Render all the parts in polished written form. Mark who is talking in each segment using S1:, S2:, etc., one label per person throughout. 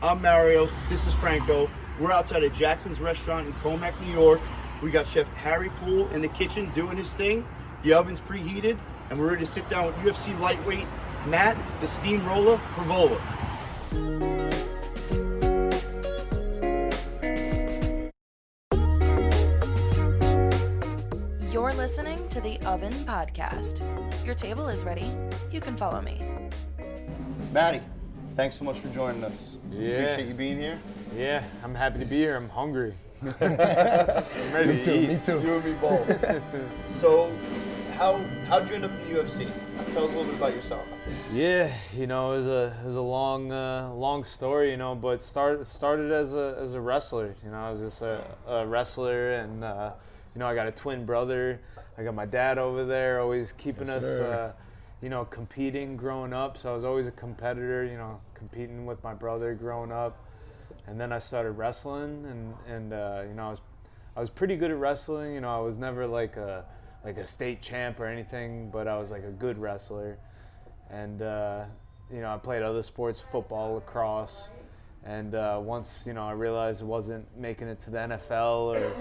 S1: I'm Mario. This is Franco. We're outside of Jackson's Restaurant in Comac, New York. We got Chef Harry Poole in the kitchen doing his thing. The oven's preheated, and we're ready to sit down with UFC lightweight Matt, the SteamRolla Frevola.
S2: You're listening to the Oven Podcast. Your table is ready. You can follow me.
S1: Matty, thanks so much for joining us.
S3: Yeah.
S1: Appreciate you being here.
S3: Yeah, I'm happy to be here. I'm hungry. I'm ready
S4: Me
S3: to eat.
S4: Me too.
S1: You and me both. So, how'd you end up in the UFC? Tell us a little bit about yourself.
S3: Yeah, it was a long story, but started as a wrestler. I was just a wrestler, and I got a twin brother. I got my dad over there, always keeping us, competing growing up. So I was always a competitor, competing with my brother growing up. And then I started wrestling, and I was pretty good at wrestling. I was never like a state champ or anything, but I was like a good wrestler. And I played other sports, football, lacrosse. And once I realized I wasn't making it to the NFL or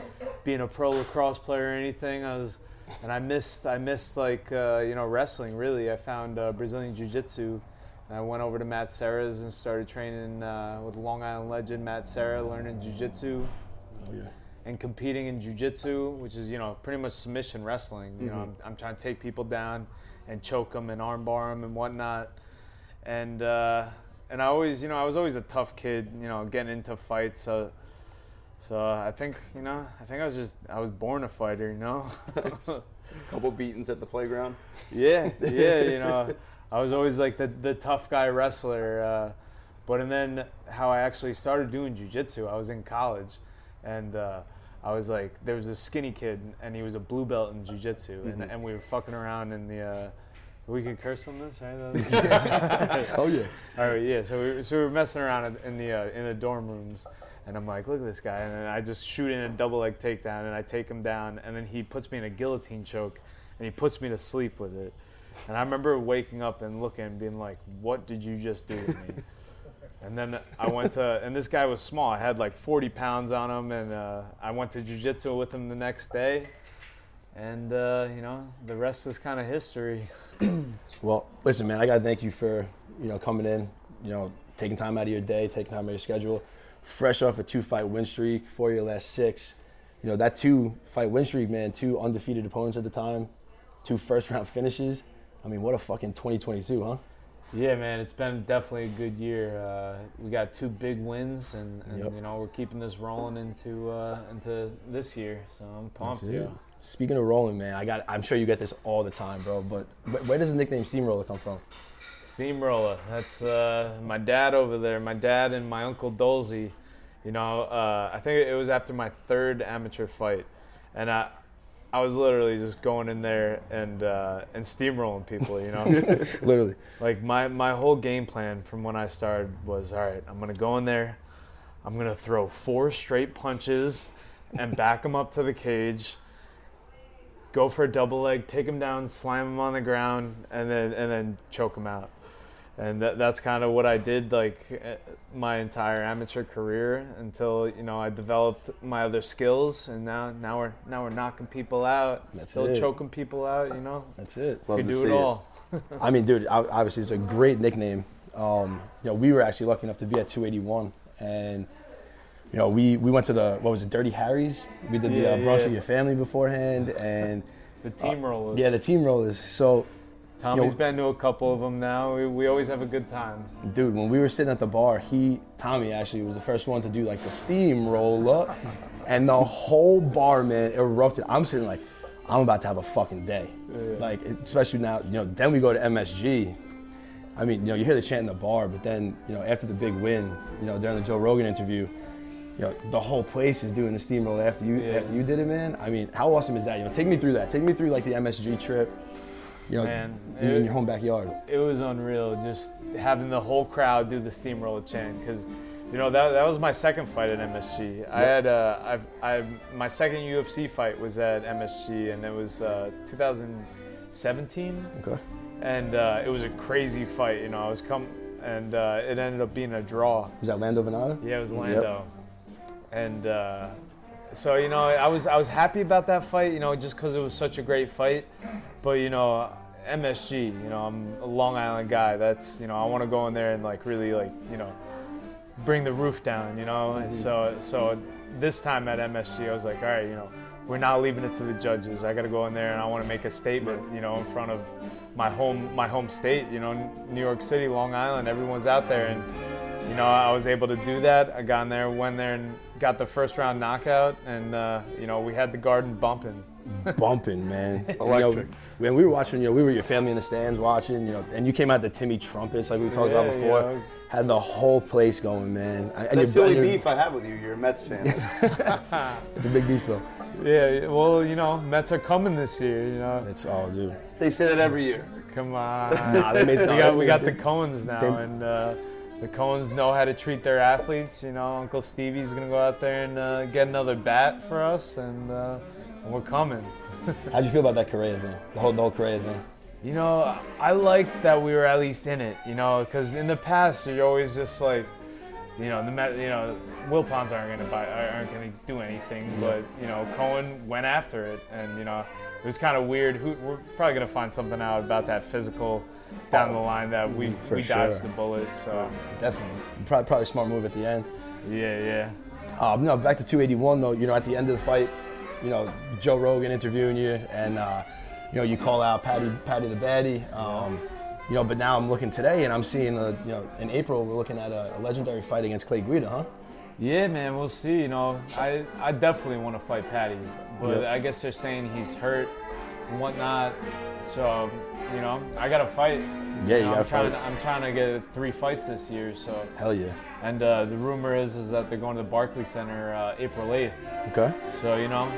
S3: being a pro lacrosse player or anything, I missed wrestling really. I found Brazilian Jiu-Jitsu. And I went over to Matt Serra's and started training with Long Island legend Matt Serra, learning Jiu-Jitsu.
S4: Oh, yeah.
S3: And competing in Jiu-Jitsu, which is pretty much submission wrestling. I'm trying to take people down and choke them and armbar them and whatnot. And I always, I was always a tough kid, getting into fights. So I think I was born a fighter,
S1: Couple beatings at the playground.
S3: Yeah, I was always like the tough guy wrestler. And then how I actually started doing jiu-jitsu, I was in college, and I was like, there was this skinny kid, and he was a blue belt in jiu-jitsu, and we were fucking around in the. We can curse on this, right?
S4: Oh yeah.
S3: All right, yeah. So we were messing around in the dorm rooms, and I'm like, look at this guy, and then I just shoot in a double leg takedown, and I take him down, and then he puts me in a guillotine choke, and he puts me to sleep with it. And I remember waking up and looking and being like, what did you just do to me? And then I went to, and this guy was small. I had like 40 pounds on him, and I went to jiu-jitsu with him the next day. And, the rest is kind of history.
S4: Well, listen, man, I got to thank you for, coming in, taking time out of your day, taking time out of your schedule. Fresh off a 2-fight win streak, 4 of your last 6. That 2-fight win streak, man, 2 undefeated opponents at the time, 2 first-round finishes. I mean, what a fucking 2022, huh?
S3: Yeah, man, it's been definitely a good year. We got 2 big wins, and
S4: Yep.
S3: we're keeping this rolling into this year. So I'm pumped,
S4: That's it.
S3: too.
S4: Speaking of rolling, man, I'm sure you get this all the time, bro, but where does the nickname SteamRolla come from?
S3: SteamRolla. That's my dad over there. My dad and my uncle Dolzy. I think it was after my 3rd amateur fight, and I was literally just going in there and steamrolling people.
S4: Literally.
S3: Like my whole game plan from when I started was, all right, I'm gonna go in there, I'm gonna throw 4 straight punches, and back them up to the cage. Go for a double leg, take him down, slam him on the ground, and then choke him out. And that's kind of what I did my entire amateur career until I developed my other skills, and now we're knocking people out,
S4: That's
S3: still
S4: it.
S3: choking people out.
S4: That's it.
S3: You can do it all.
S4: I mean, dude, obviously it's a great nickname. We were actually lucky enough to be at 281, and we went to the Dirty Harry's. We did the brunch with your family beforehand, and
S3: The team rollers.
S4: Yeah, the team rollers. So,
S3: Tommy's been to a couple of them now. We always have a good time.
S4: Dude, when we were sitting at the bar, Tommy actually was the first one to do like the steam roll-up, and the whole bar, man, erupted. I'm sitting like, I'm about to have a fucking day.
S3: Yeah.
S4: Like, especially now, then we go to MSG. I mean, you hear the chant in the bar, but then, after the big win, during the Joe Rogan interview, the whole place is doing the steamroller after you did it, man. I mean, how awesome is that? Take me through that. Take me through like the MSG trip,
S3: Man,
S4: in your home backyard.
S3: It was unreal, just having the whole crowd do the steamroller chant, because that was my second fight at MSG. Yep. I had my second UFC fight was at MSG, and it was 2017.
S4: Okay.
S3: And it was a crazy fight. and it ended up being a draw.
S4: Was that Lando Venata?
S3: Yeah, it was Lando. And so, you know, I was happy about that fight, you know, just because it was such a great fight. But, you know, MSG, you know, I'm a Long Island guy. That's, you know, I want to go in there and, like, really, like, you know, bring the roof down, you know. So this time at MSG, I was like, all right, you know, we're not leaving it to the judges. I got to go in there and I want to make a statement, you know, in front of my home state, you know, New York City, Long Island. Everyone's out there, and you know, I was able to do that. I got in there, went there, and got the first round knockout, and you know, we had the Garden bumping.
S4: Bumping, man.
S1: Electric.
S4: You know, when we were watching, you know, we were your family in the stands watching, you know, and you came out the Timmy trumpets like we talked about before.
S3: Yeah.
S4: Had the whole place going, man. And
S1: That's the only beef I have with you. You're a Mets fan.
S4: It's a big beef, though.
S3: Yeah, well, you know, Mets are coming this year, you know.
S4: It's all, dude.
S1: They say that every year.
S3: Come on.
S4: Nah, they made,
S3: we got the Coens now, and the Coens know how to treat their athletes. You know, Uncle Stevie's gonna go out there and get another bat for us, and we're coming.
S4: How'd you feel about that Correa thing? The whole Correa thing?
S3: You know, I liked that we were at least in it. You know, because in the past you're always just like, you know, Wilpons aren't gonna do anything, but you know, Cohen went after it, and you know, it was kind of weird. We're probably gonna find something out about that physical down the line that we dodged the bullet. So
S4: definitely, probably a smart move at the end.
S3: Yeah.
S4: No, back to 281 though. You know, at the end of the fight, you know, Joe Rogan interviewing you, and you know, you call out Patty the Baddie. You know, but now I'm looking today, and I'm seeing, you know, in April we're looking at a legendary fight against Clay Guida, huh?
S3: Yeah, man, we'll see. You know, I definitely want to fight Patty, but I guess they're saying he's hurt and whatnot. So, you know, I got to fight.
S4: Yeah, you got to fight.
S3: I'm trying to get 3 fights this year. So.
S4: Hell yeah.
S3: And the rumor is that they're going to the Barclays Center April 8th.
S4: Okay.
S3: So, you know,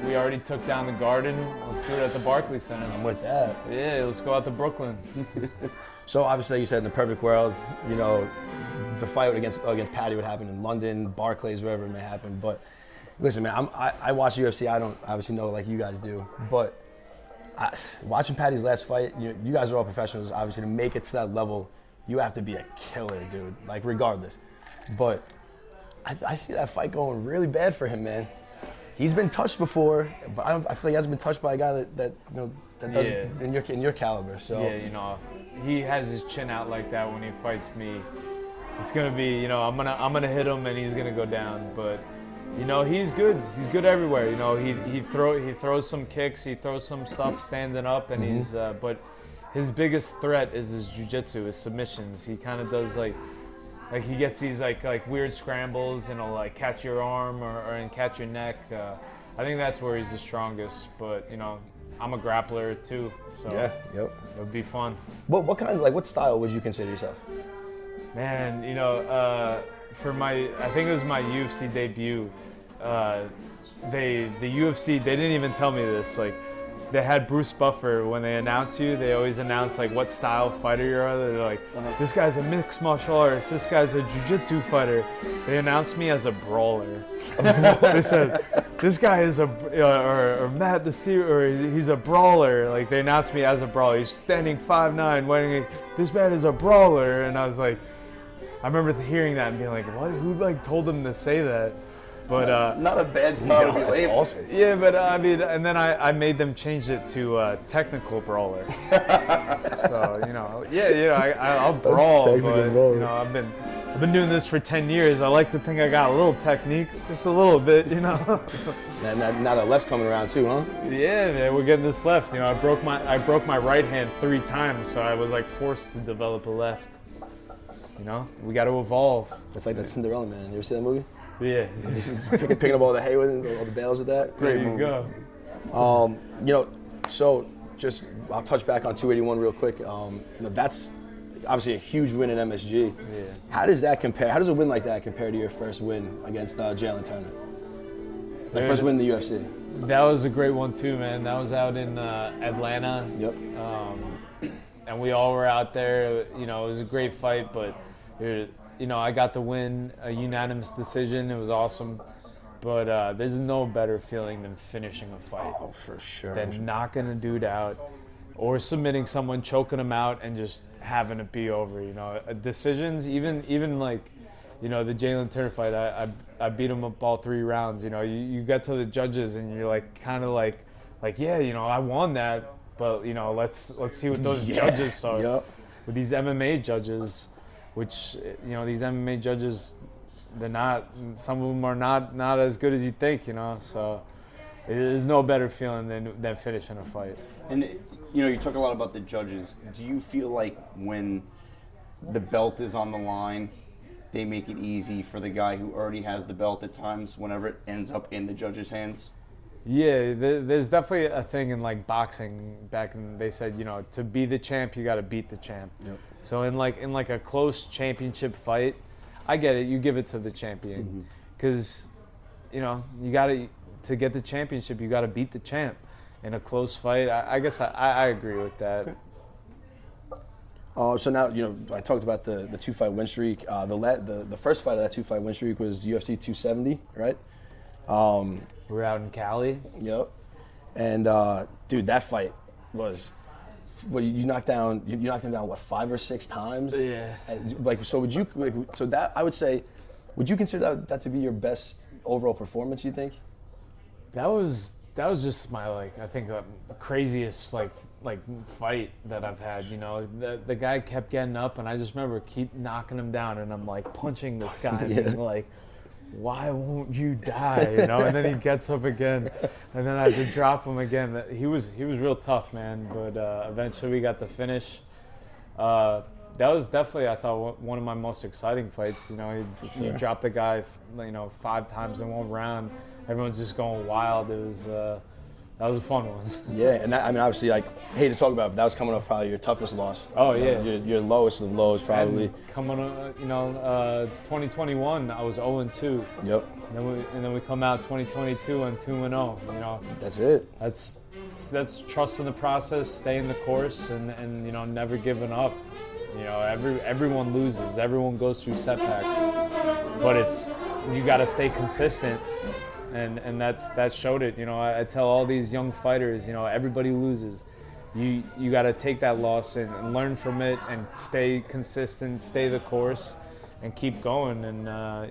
S3: we already took down the Garden. Let's do it at the Barclays Center.
S4: I'm with that.
S3: Yeah, let's go out to Brooklyn.
S4: So obviously, you said in the perfect world, you know, the fight against Patty would happen in London, Barclays, wherever it may happen. But listen, man, I watch UFC. I don't obviously know like you guys do, but watching Patty's last fight, you guys are all professionals. Obviously, to make it to that level, you have to be a killer, dude. Like regardless. But I see that fight going really bad for him, man. He's been touched before, but I feel like he hasn't been touched by a guy that you know that does in your caliber. So
S3: yeah, you know, if he has his chin out like that when he fights me, it's gonna be, you know, I'm gonna hit him and he's gonna go down. But you know, he's good. He's good everywhere. You know, he throws some kicks, he throws some stuff standing up, and he's but his biggest threat is his jiu-jitsu, his submissions. He kind of does like he gets these like weird scrambles and he'll like catch your arm and catch your neck. I think that's where he's the strongest. But you know, I'm a grappler too, so it would be fun.
S4: What kind of what style would you consider yourself?
S3: Man, you know, for I think it was my UFC debut. The UFC, they didn't even tell me this. Like, they had Bruce Buffer, when they announce you, they always announce like what style fighter you're. They're like, this guy's a mixed martial artist, this guy's a jiu-jitsu fighter. They announced me as a brawler. They said, this guy is or Matt the Steel, or he's a brawler. Like, they announced me as a brawler. He's standing 5'9", weighing, this man is a brawler. And I was like, I remember hearing that and being like, what? Who like told them to say that? But
S1: not a bad style to be
S4: that's
S1: labeled.
S4: awesome.
S3: Yeah, but I mean, and then I made them change it to technical brawler. So you know, I'll brawl, but you know, I've been doing this for 10 years. I like to think I got a little technique, just a little bit, you know.
S4: Now the left's coming around too, huh?
S3: Yeah, man, we're getting this left. You know, I broke my right hand 3 times, so I was like forced to develop a left. You know, we got to evolve.
S4: It's like that Cinderella Man. You ever see that movie?
S3: Yeah.
S4: Just picking up all the hay with it, all the bales with that.
S3: There you go.
S4: You know, so just I'll touch back on 281 real quick. You know, that's obviously a huge win in MSG.
S3: Yeah.
S4: How does that compare? How does a win like that compare to your first win against Jalen Turner? Like first win in the UFC.
S3: That was a great one too, man. That was out in Atlanta.
S4: Yep.
S3: And we all were out there. You know, it was a great fight, but you know, I got the win, a unanimous decision. It was awesome. But there's no better feeling than finishing a fight.
S4: Oh, for sure.
S3: Than knocking a dude out or submitting someone, choking them out, and just having it be over. You know, decisions, even like, you know, the Jalen Turner fight, I beat him up all 3 rounds. You know, you get to the judges and you're like kind of like yeah, you know, I won that, but you know, let's see what those judges saw.
S4: Yep.
S3: With these MMA judges, which, you know, these MMA judges, they're not. Some of them are not as good as you think. You know, so it is no better feeling than finishing a fight.
S1: And, you know, you talk a lot about the judges. Do you feel like when the belt is on the line, they make it easy for the guy who already has the belt at times whenever it ends up in the judges' hands?
S3: Yeah, there's definitely a thing in like boxing back in, they said, you know, to be the champ, you got to beat the champ.
S4: Yep.
S3: So in like a close championship fight, I get it. You give it to the champion because, you know, you got to get the championship, you got to beat the champ. In a close fight, I guess I agree with that.
S4: Okay. So now, you know, I talked about the 2-fight win streak. The first fight of that 2-fight win streak was UFC 270, right?
S3: We're out in Cali.
S4: Yep. And dude, that fight was, well, you knocked him down what, 5 or 6 times?
S3: Yeah.
S4: And, like, so would you so that, I would say, would you consider that to be your best overall performance, you think?
S3: That was just my, like, I think the craziest like fight that I've had. You know, the guy kept getting up, and I just remember keep knocking him down, and I'm like punching this guy, and being like, why won't you die? You know, and then he gets up again, and then I had to drop him again. He was real tough, man. But eventually we got the finish. That was definitely, I thought, one of my most exciting fights. You know, he dropped the guy, you know, 5 times in 1 round. Everyone's just going wild. It was that was a fun one.
S4: Yeah, and that, I mean, obviously, like, I hate to talk about it, but that was coming off probably your toughest loss.
S3: Oh, yeah.
S4: Your lowest of lows, probably.
S3: And coming, you know, 2021, I was 0-2.
S4: Yep.
S3: And then we come out 2022 and 2-0. You know,
S4: That's it.
S3: That's trusting the process, staying the course, and you know, never giving up. You know, everyone loses, everyone goes through setbacks, but you got to stay consistent. And that showed it. You know, I tell all these young fighters, you know, everybody loses. You got to take that loss and learn from it and stay consistent, stay the course, and keep going. And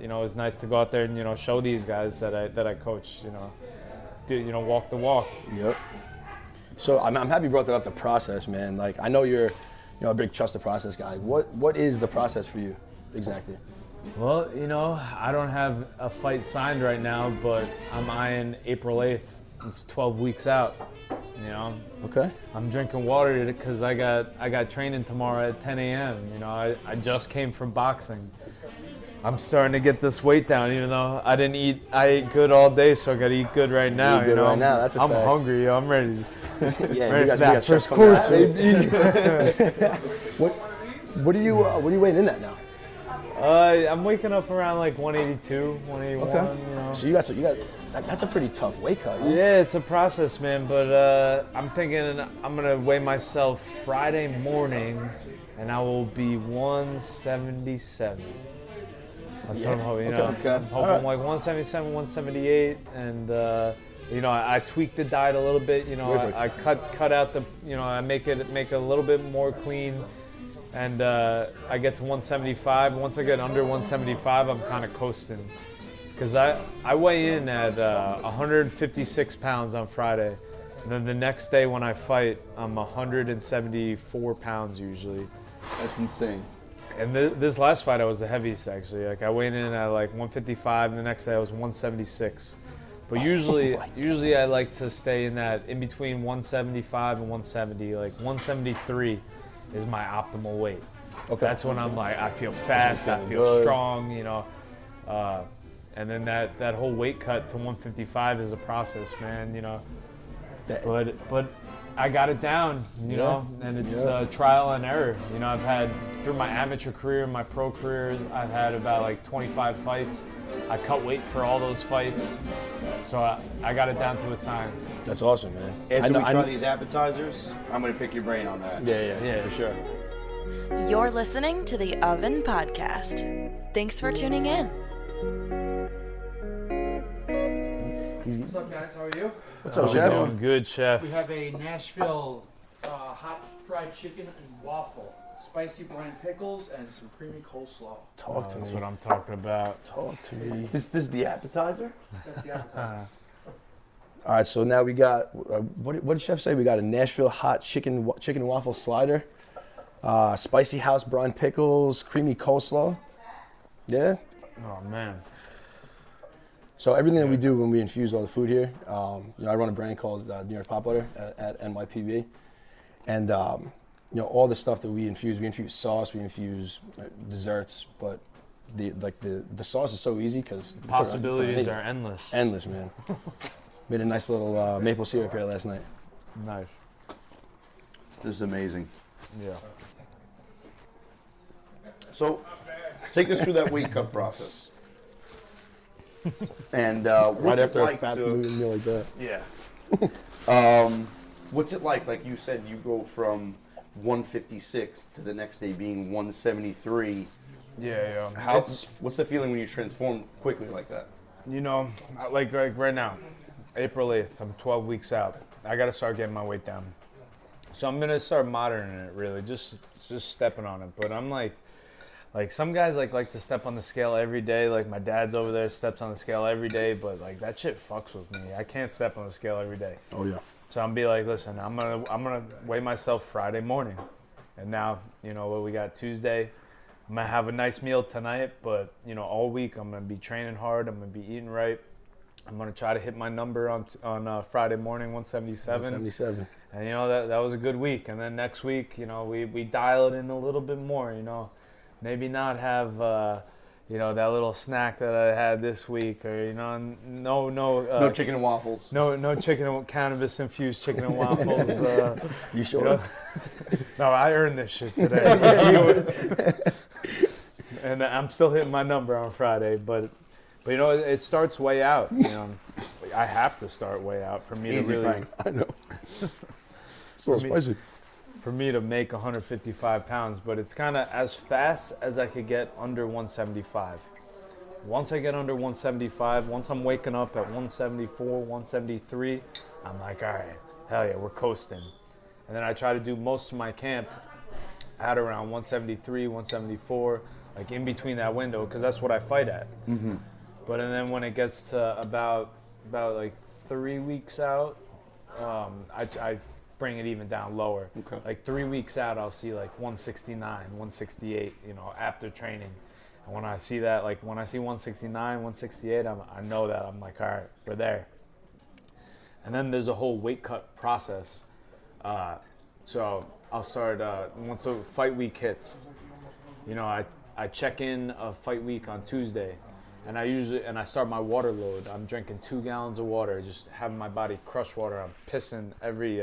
S3: you know, it's nice to go out there and, you know, show these guys that I coach. You know, walk the walk.
S4: Yep. So I'm happy you brought that up, the process, man. Like, I know you're, you know, a big trust the process guy. What is the process for you exactly?
S3: Well, you know, I don't have a fight signed right now, but I'm eyeing April 8th. It's 12 weeks out, you know.
S4: Okay.
S3: I'm drinking water because I got training tomorrow at 10 a.m. You know, I just came from boxing. I'm starting to get this weight down, even though I didn't eat. I ate good all day, so I got to eat good right now.
S4: Eat good right now, that's a
S3: I'm
S4: fact.
S3: hungry. Yo. I'm ready.
S4: Yeah,
S3: ready
S4: you
S3: for
S4: guys
S3: that first
S4: coming
S3: course,
S4: out.
S3: baby.
S4: What are you weighing in at now?
S3: I'm waking up around like 182, 181.
S4: Okay.
S3: You know.
S4: So you got that's a pretty tough weight cut. Huh?
S3: Yeah, it's a process, man. But I'm thinking I'm gonna weigh myself Friday morning, and I will be 177. That's what I'm hoping. You know, I'm hoping like 177, 178, and you know, I tweaked the diet a little bit. You know, I cut out the, you know, I make it a little bit more clean, and I get to 175. Once I get under 175, I'm kind of coasting, because I weigh in at 156 pounds on Friday, and then the next day when I fight, I'm 174 pounds usually.
S1: That's insane.
S3: And this last fight, I was the heaviest, actually. Like, I weighed in at like 155, and the next day I was 176. But usually I like to stay in that, in between 175 and 170. Like 173 is my optimal weight. Okay. That's when I'm like, I feel fast, I feel strong, you know. And then that whole weight cut to 155 is a process, man, you know. But I got it down, you know, and it's trial and error. You know, I've had, through my amateur career, my pro career, I've had about like 25 fights. I cut weight for all those fights. So I got it down to a science.
S4: That's awesome, man.
S1: After we try these appetizers, I'm going to pick your brain on that.
S4: Yeah, for sure.
S2: You're listening to the Oven Podcast. Thanks for tuning in.
S5: What's up, guys? How are you?
S4: What's up, Chef?
S3: Doing good, Chef.
S5: We have a Nashville fried chicken and waffle, spicy brine pickles, and some creamy coleslaw.
S4: Talk to
S3: That's
S4: me.
S3: what I'm talking about.
S4: Talk to me. This is the appetizer?
S5: That's the appetizer.
S4: All right, so now we got, what did Chef say? We got a Nashville hot chicken waffle slider, spicy house brine pickles, creamy coleslaw. Yeah?
S3: Oh man.
S4: So everything that we do when we infuse all the food here, I run a brand called New York Pop Butter at NYPB. And, all the stuff that we infuse sauce, we infuse desserts, but the sauce is so easy because
S3: Possibilities are endless.
S4: endless, man. Made a nice little maple syrup here last night.
S3: Nice.
S1: This is amazing.
S3: Yeah.
S1: So, take us through that weight cut process. And
S4: Right
S1: what's it
S4: after
S1: like
S4: a fat
S1: to,
S4: meal like that.
S1: yeah. What's it like you said, you go from 156 to the next day being 173.
S3: Yeah.
S1: What's the feeling when you transform quickly like that?
S3: Like right now, April 8th, I'm 12 weeks out. I got to start getting my weight doing So I'm going to start monitoring it, really, just stepping on it. But I'm like some guys like to step on the scale every day. Like my dad's over there steps on the scale every day, but like that shit fucks with me. I can't step on the scale every day.
S4: Oh, yeah.
S3: So I'm be like, listen, I'm gonna weigh myself Friday morning. And now, what we got Tuesday. I'm gonna have a nice meal tonight, but all week I'm gonna be training hard. I'm gonna be eating right. I'm gonna try to hit my number on Friday morning, 177.
S4: 177.
S3: And that was a good week. And then next week, we dial it in a little bit more. Maybe not have that little snack that I had this week, or
S1: No chicken and waffles.
S3: no chicken and cannabis infused chicken and waffles.
S4: You sure?
S3: No, I earned this shit today. And I'm still hitting my number on Friday, but it starts way out. I have to start way out for me to
S1: Easy,
S3: really.
S1: Frank.
S4: I know. It's a little spicy.
S3: For me to make 155 pounds, but it's kind of as fast as I could get under 175. Once I get under 175, once I'm waking up at 174, 173, I'm like, all right, hell yeah, we're coasting. And then I try to do most of my camp at around 173, 174, like in between that window, because that's what I fight at. Mm-hmm. But and then when it gets to about like 3 weeks out, I bring it even down lower.
S1: Okay.
S3: Like 3 weeks out, I'll see like 169, 168, after training. And when I see that, like when I see 169, 168, I know that I'm like, all right, we're there. And then there's a whole weight cut process. So I'll start, once the fight week hits, I check in a fight week on Tuesday. And I start my water load. I'm drinking 2 gallons of water, just having my body crush water. I'm pissing every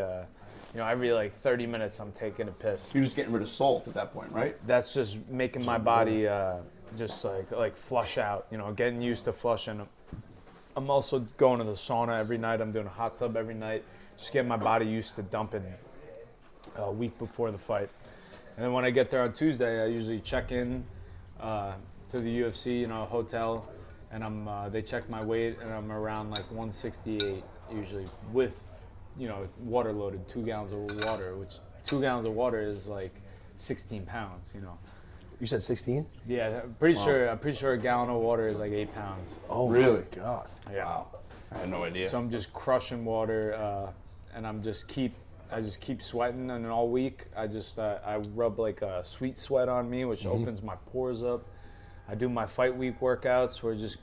S3: like 30 minutes I'm taking a piss.
S1: You're just getting rid of salt at that point, right?
S3: That's just making my body just like flush out, getting used to flushing. I'm also going to the sauna every night. I'm doing a hot tub every night, just getting my body used to dumping a week before the fight. And then when I get there on Tuesday, I usually check in to the UFC, hotel, and they check my weight, and I'm around like 168 usually with, water loaded, 2 gallons of water, which 2 gallons of water is like 16 pounds,
S4: You said 16?
S3: Yeah, I'm pretty sure a gallon of water is like 8 pounds.
S4: Oh,
S1: Really?
S4: my God.
S3: Yeah.
S1: Wow. I had no idea.
S3: So I'm just crushing water, and I just keep sweating, and all week I rub like a sweet sweat on me, which opens my pores up. I do my fight week workouts. We're just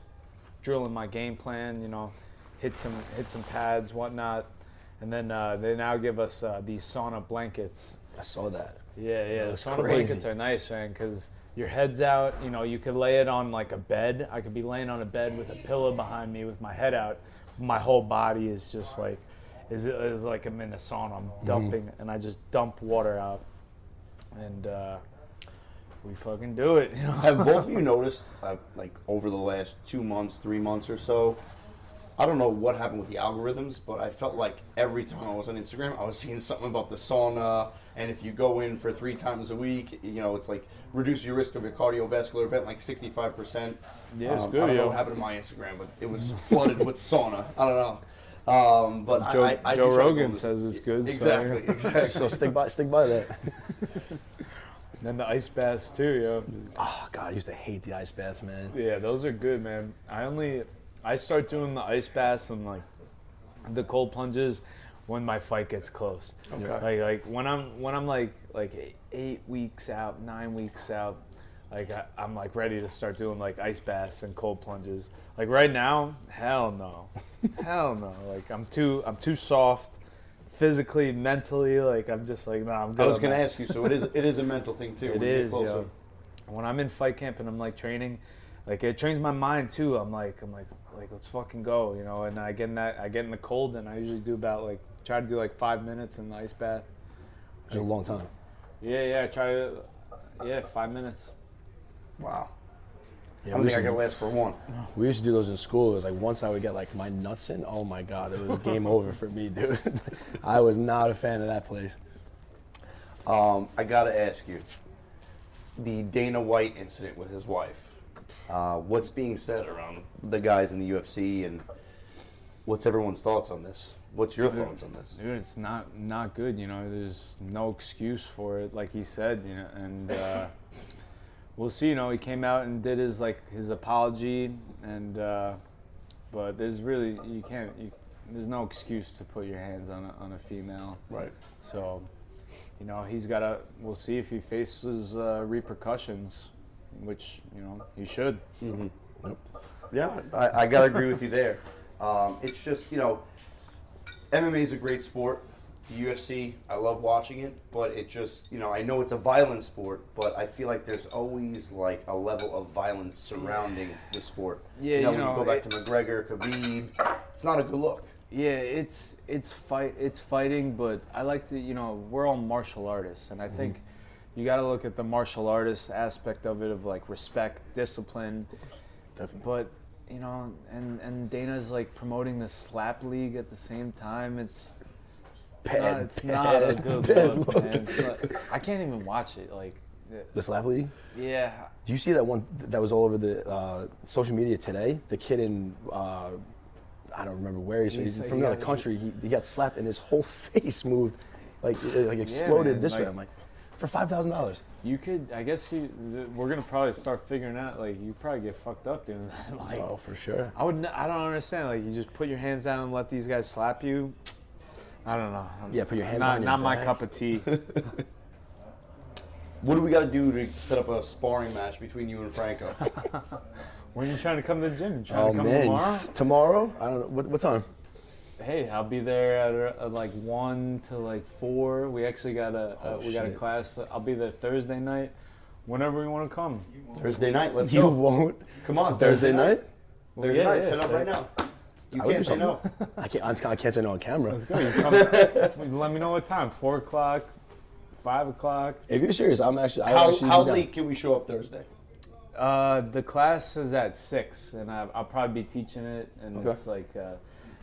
S3: drilling my game plan, hit some pads, whatnot, and then they now give us these sauna blankets.
S4: I saw that.
S3: Yeah, the
S4: That's
S3: sauna
S4: crazy.
S3: blankets are nice, man, because your head's out. You could lay it on like a bed. I could be laying on a bed with a pillow behind me with my head out. My whole body is just like, is like I'm in a sauna. I'm dumping, and I just dump water out, and we fucking do it.
S1: Have both of you noticed, like over the last 2 months, 3 months or so, I don't know what happened with the algorithms, but I felt like every time I was on Instagram, I was seeing something about the sauna, and if you go in for 3 times a week, it's like reduce your risk of a cardiovascular event like 65%.
S3: Yeah, it's
S1: I
S3: good,
S1: don't know
S3: yo.
S1: what happened to my Instagram, but it was flooded with sauna. I don't know. But
S3: Joe,
S1: I
S3: Joe
S1: do try to
S3: Rogan
S1: go to-
S3: says it's good.
S1: Exactly,
S3: So.
S1: exactly.
S4: So stick by that.
S3: Then the ice baths too, yo.
S4: Oh God, I used to hate the ice baths, man.
S3: Yeah, those are good, man. I start doing the ice baths and like the cold plunges when my fight gets close.
S1: Okay.
S3: Like when I'm like 8 weeks out, 9 weeks out, like I'm like ready to start doing like ice baths and cold plunges. Like right now, hell no, hell no. Like I'm too soft, physically, mentally. Like I'm just like nah, I'm good.
S1: I was
S3: on
S1: going to
S3: that.
S1: ask you, so it is a mental thing too.
S3: It
S1: when you get
S3: is,
S1: closer.
S3: yo. When I'm in fight camp and I'm like training, like it trains my mind too. I'm like let's fucking go, you know. And I get in the cold, and I usually do about try to do 5 minutes in the ice bath.
S4: Which is a long time.
S3: Yeah, I try to 5 minutes.
S1: Wow.
S4: Yeah,
S1: I don't
S4: we
S1: think I
S4: used
S1: can
S4: to-
S1: last for one.
S4: We used to do those in school. It was like once I would get my nuts in, oh my God, it was game over for me, dude. I was not a fan of that place.
S1: I got to ask you, the Dana White incident with his wife. What's being said around the guys in the UFC, and what's everyone's thoughts on this? What's your thoughts on this?
S3: Dude, it's not good, you know. There's no excuse for it, like he said, you know. And we'll see, you know. He came out and did his apology, and but there's really there's no excuse to put your hands on a female.
S1: Right.
S3: So, you know, we'll see if he faces repercussions, which, you know, he should.
S1: Mm-hmm. Yep. Yeah, I got to agree with you there. It's just, you know, MMA is a great sport. The UFC, I love watching it, but it just, you know, I know it's a violent sport, but I feel like there's always a level of violence surrounding the sport.
S3: Yeah,
S1: you know,
S3: you
S1: when
S3: know,
S1: you go back to McGregor, Khabib, it's not a good look.
S3: Yeah, it's fighting, but I like to, you know, we're all martial artists, and I think you got to look at the martial artist aspect of it, of respect, discipline.
S4: Definitely.
S3: But, you know, and Dana's promoting the slap league at the same time. It's not a good look, man. I can't even watch it.
S4: The slap league?
S3: Yeah.
S4: Do you see that one that was all over the social media today? The kid in, I don't remember where he's from another country. He got slapped and his whole face moved, exploded
S3: man,
S4: this way. I'm like, for $5,000.
S3: You could, I guess we're going to probably start figuring out, you probably get fucked up doing that.
S4: Oh, for sure.
S3: I don't understand. You just put your hands down and let these guys slap you. I don't know.
S4: Yeah, put your hands behind your
S3: Not my
S4: back.
S3: cup of tea.
S1: What do we got to do to set up a sparring match between you and Franco?
S3: When are you trying to come to the gym? You trying
S4: Oh,
S3: to come
S4: man.
S3: tomorrow?
S4: Tomorrow? I don't know. What time?
S3: Hey, I'll be there at 1 to 4. We actually got a
S4: shit.
S3: class. I'll be there Thursday night. Whenever you want to come.
S1: Thursday night, let's
S4: You
S1: go.
S4: won't.
S1: Come on,
S4: Thursday night?
S1: Thursday
S3: Yeah,
S1: night,
S3: yeah,
S1: set up right now. You
S4: I would
S1: can't
S4: do
S1: say no.
S4: something. I can't say no on camera.
S3: Let's go. You come. Let me know what time. 4 o'clock, 5 o'clock.
S4: If you're serious, I actually
S1: How
S4: be down.
S1: late can we show up Thursday?
S3: The class is at 6, and I'll probably be teaching it. And
S4: Okay.
S3: it's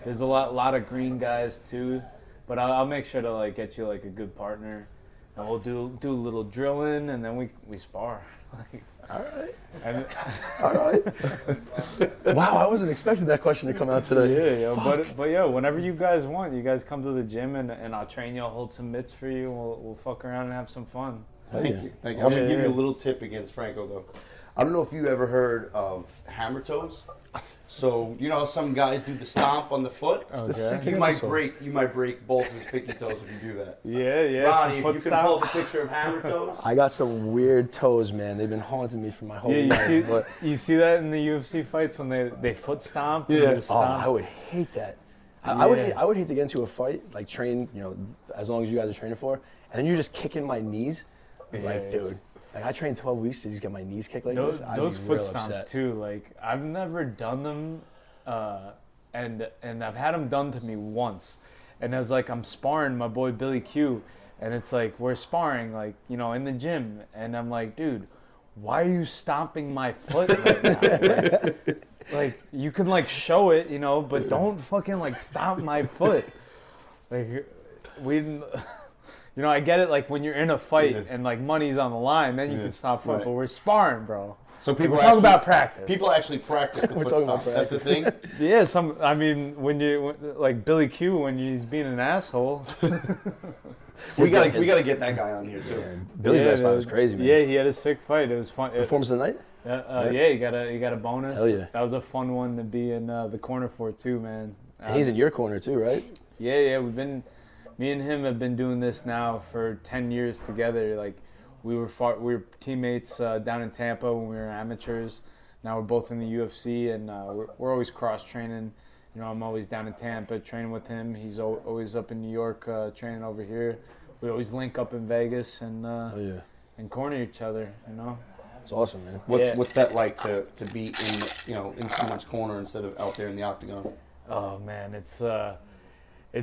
S3: there's a lot of green guys too, but I'll make sure to get you a good partner, and we'll do a little drilling, and then we spar.
S4: All right.
S3: And,
S4: All right. Wow, I wasn't expecting that question to come out today.
S3: yeah, but yeah, whenever you guys want, you guys come to the gym, and I'll train you. I'll hold some mitts for you. And we'll fuck around and have some fun.
S1: Thank
S4: Yeah.
S1: you. Thank you. I'm going to
S3: Yeah,
S1: give you a
S3: yeah.
S1: little tip against Franco, though. I don't know if you ever heard of hammer toes. So, you know how some guys do the stomp on the foot?
S4: The
S3: Okay.
S4: second
S1: You might
S4: episode.
S1: break both his pinky toes if you do that.
S3: Yeah.
S1: Ronnie,
S3: some
S1: if
S3: foot
S1: you can pull up
S3: stomp.
S1: a picture of hammer toes.
S4: I got some weird toes, man. They've been haunting me for my whole
S3: Yeah,
S4: life. But
S3: you see that in the UFC fights when they foot stomp. and
S1: Yeah.
S3: just
S4: oh,
S3: stomp.
S4: I would hate that. I would
S3: Yeah.
S4: hate to get into a fight, train, as long as you guys are training for, and then you're just kicking my knees.
S3: Yeah,
S4: Dude, I trained 12 weeks to just get my knees kicked like
S3: Those
S4: this. I'd
S3: those
S4: be
S3: foot
S4: real
S3: stomps
S4: upset.
S3: too. I've never done them, and I've had them done to me once, and as I'm sparring my boy Billy Q, and it's we're sparring in the gym, and I'm like, dude, why are you stomping my foot right now? You can show it, but don't fucking stomp my foot. We. I get it. When you're in a fight and money's on the line, then you can stop foot.
S1: Right.
S3: But we're sparring, bro.
S6: So people
S3: talk about practice.
S6: People actually practice the foot
S4: talking about
S6: stomp. That's the thing.
S3: Yeah, I mean, like Billy Q, when he's being an asshole.
S6: We gotta get that guy on here too.
S4: Billy's last fight was crazy, man.
S3: Yeah, he had a sick fight. It was fun.
S4: Performance of the night?
S3: Yeah, he got a bonus.
S4: Hell yeah.
S3: That was a fun one to be in the corner for too, man.
S4: And he's in your corner too, right?
S3: Yeah. Me and him have been doing this now for 10 years together. Like, we were teammates down in Tampa when we were amateurs. Now we're both in the UFC, and we're always cross training. You know, I'm always down in Tampa training with him. He's always up in New York training over here. We always link up in Vegas and and corner each other. You know,
S4: it's awesome, man.
S6: What's that like to be in someone's corner instead of out there in the octagon?
S3: Oh man, it's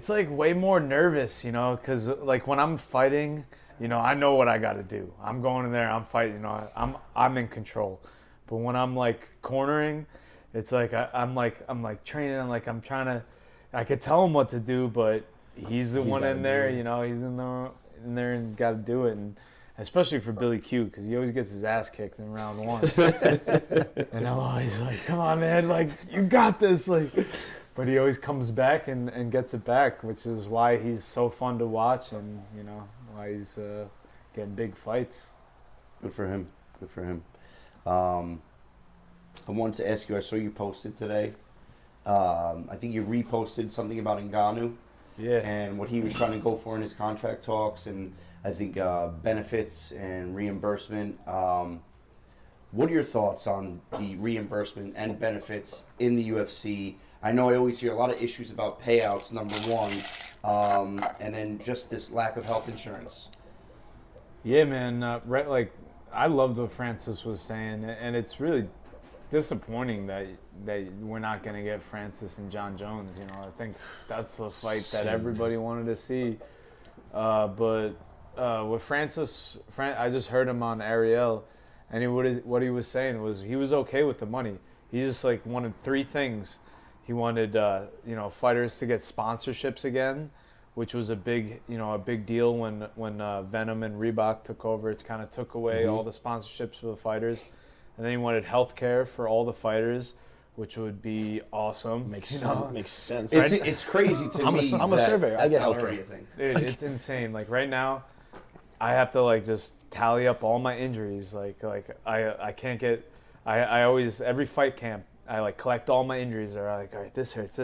S3: like way more nervous, you know, because like when I'm fighting, you know, I know what I got to do. I'm going in there, I'm fighting, you know, I'm in control. But when I'm like cornering, it's like I'm training. I'm trying to. I could tell him what to do, but he's the one in there. You know, he's in there and got to do it. And especially for Billy Q, because he always gets his ass kicked in round 1. And I'm always like, "Come on, man! Like, you got this!" Like, but he always comes back and gets it back, which is why he's so fun to watch, and you know why he's getting big fights.
S6: Good for him. Good for him. I wanted to ask you, I saw you posted today. I think you reposted something about Ngannou.
S3: Yeah.
S6: And what he was trying to go for in his contract talks, and I think benefits and reimbursement. What are your thoughts on the reimbursement and benefits in the UFC? I know I always hear a lot of issues about payouts, number one, and then just this lack of health insurance.
S3: Yeah, man. Right, like, I loved what Francis was saying, and it's really disappointing that we're not going to get Francis and John Jones. You know, I think that's the fight that everybody wanted to see. But with Francis, I just heard him on Ariel, and what he was saying was he was okay with the money. He just like wanted 3 things. He wanted fighters to get sponsorships again, which was a big deal when Venom and Reebok took over. It kind of took away all the sponsorships for the fighters. And then he wanted health care for all the fighters, which would be awesome.
S4: Makes sense.
S6: It's crazy to me.
S4: I'm a surveyor. I get health care.
S3: Dude, it's insane. Like right now, I have to like just tally up all my injuries. Like I can't get. I always every fight camp I like collect all my injuries. Or like, all right, this hurts,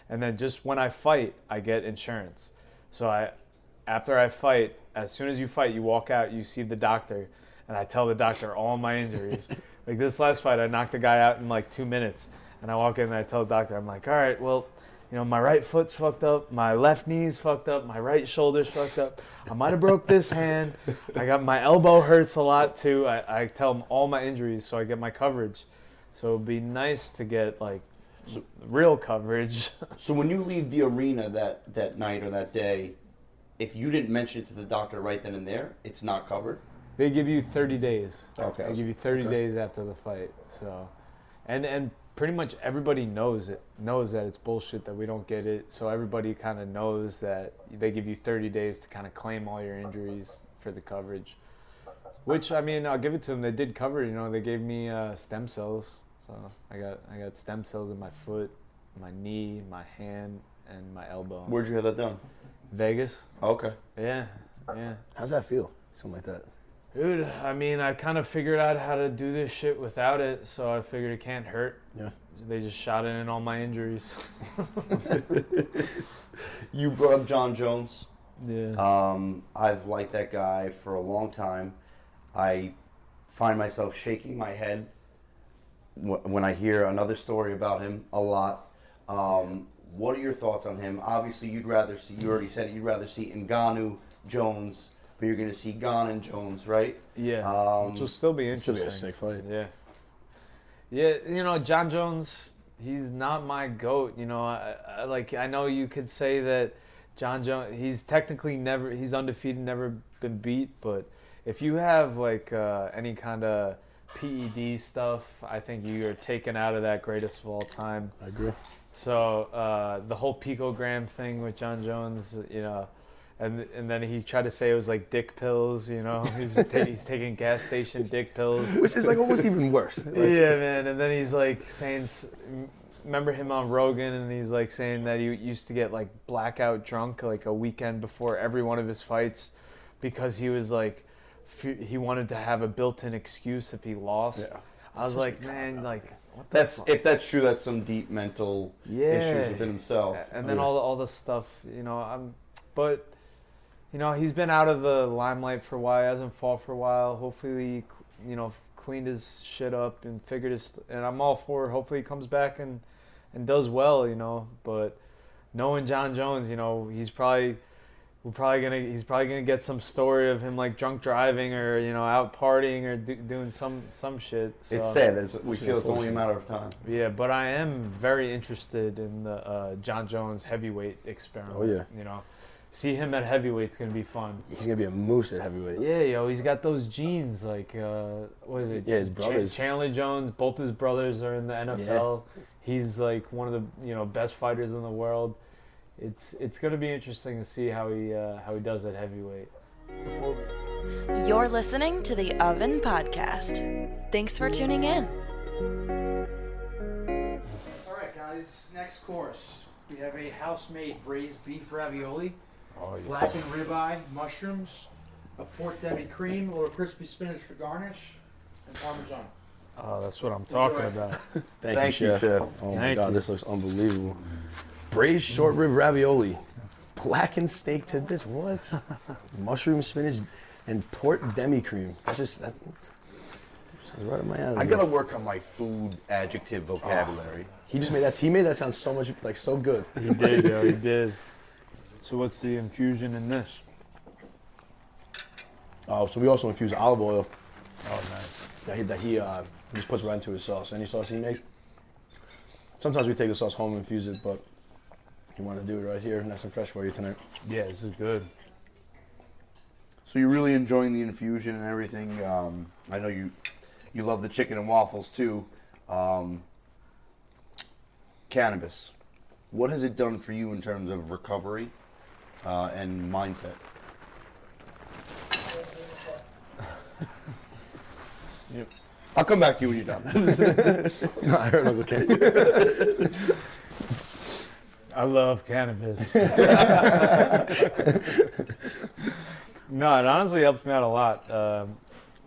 S3: and then just when I fight, I get insurance. So after I fight, as soon as you fight, you walk out, you see the doctor. And I tell the doctor all my injuries. Like this last fight, I knocked the guy out in like 2 minutes. And I walk in and I tell the doctor, I'm like, all right, well, you know, my right foot's fucked up, my left knee's fucked up, my right shoulder's fucked up. I might have broke this hand. I got my elbow hurts a lot too. I tell him all my injuries so I get my coverage. So it'd be nice to get like real coverage.
S6: So when you leave the arena that night or that day, if you didn't mention it to the doctor right then and there, it's not covered?
S3: They give you 30 days.
S6: Okay.
S3: They give you 30 days after the fight. So, and pretty much everybody knows that it's bullshit that we don't get it. So everybody kind of knows that they give you 30 days to kind of claim all your injuries for the coverage. Which, I mean, I'll give it to them. They did cover. You know, they gave me stem cells. So I got stem cells in my foot, my knee, my hand, and my elbow.
S6: Where'd you have that done?
S3: Vegas.
S6: Okay.
S3: Yeah.
S4: How's that feel? Something like that.
S3: Dude, I mean, I kind of figured out how to do this shit without it, so I figured it can't hurt.
S4: Yeah.
S3: They just shot it in all my injuries.
S6: You brought up John Jones.
S3: Yeah.
S6: I've liked that guy for a long time. I find myself shaking my head when I hear another story about him a lot. What are your thoughts on him? Obviously, you already said you'd rather see Ngannou, Jones, but you're going to see Gane and Jones, right?
S3: Yeah. Which will still be interesting.
S4: Should be a sick fight.
S3: Yeah. Yeah, you know, John Jones, he's not my GOAT. You know, I know you could say that John Jones, he's undefeated, never been beat, but if you have like any kind of PED stuff, I think you are taken out of that greatest of all time.
S4: I agree.
S3: So the whole picogram thing with John Jones, you know, And then he tried to say it was like dick pills, you know. He's taking gas station dick pills.
S4: Which is like almost even worse. Like,
S3: Yeah, man. And then he's like saying, remember him on Rogan, and he's like saying that he used to get like blackout drunk like a weekend before every one of his fights because he was like, he wanted to have a built-in excuse if he lost.
S4: Yeah.
S3: I was like, man, like, what the
S6: That's
S3: fuck?
S6: if that's true. That's some deep mental issues within himself.
S3: And then all the stuff, you know. But you know, he's been out of the limelight for a while. He hasn't fought for a while. Hopefully, you know, cleaned his shit up and figured his. And I'm all for. Hopefully, he comes back and does well, you know. But knowing John Jones, you know, he's probably gonna get some story of him like drunk driving or, you know, out partying or doing some shit. So,
S6: It's sad. We feel it's only a matter of time.
S3: yeah, but I am very interested in the John Jones heavyweight experiment.
S4: Oh, yeah.
S3: You know, see him at heavyweight's gonna be fun.
S4: he's gonna be a moose at heavyweight.
S3: Yeah, yo, he's got those genes. Like, what is it?
S4: Yeah, his brothers.
S3: Chandler Jones. Both his brothers are in the NFL. He's like one of the, you know, best fighters in the world. It's gonna be interesting to see how he does at heavyweight.
S2: You're listening to the Oven Podcast. Thanks for tuning in.
S5: All right, guys. Next course, we have a house-made braised beef ravioli, blackened ribeye, mushrooms, a pork demi cream, a little crispy spinach for garnish, and parmesan.
S3: Oh, that's what I'm talking
S5: Enjoy.
S3: about.
S4: Thank you, Chef. Oh my
S3: Thank
S4: God,
S3: you.
S4: this looks unbelievable. Braised short rib ravioli, blackened steak tidbits. What? Mushroom, spinach, and pork demi cream. That sounds right up my alley.
S6: I gotta work on my food adjective vocabulary.
S4: He made that sound so much like so good.
S3: He did, yo. He did. So what's the infusion in this?
S4: Oh, so we also infuse olive oil
S3: Oh, nice.
S4: that he just puts right into his sauce. Any sauce he makes. Sometimes we take the sauce home and infuse it, but you want to do it right here, nice and fresh for you tonight.
S3: Yeah, this is good.
S6: So you're really enjoying the infusion and everything. I know you love the chicken and waffles too. Cannabis, what has it done for you in terms of recovery and mindset?
S3: Yep.
S6: I'll come back to you when you're done.
S4: I heard Uncle Ken.
S3: I love cannabis. No, it honestly helps me out a lot.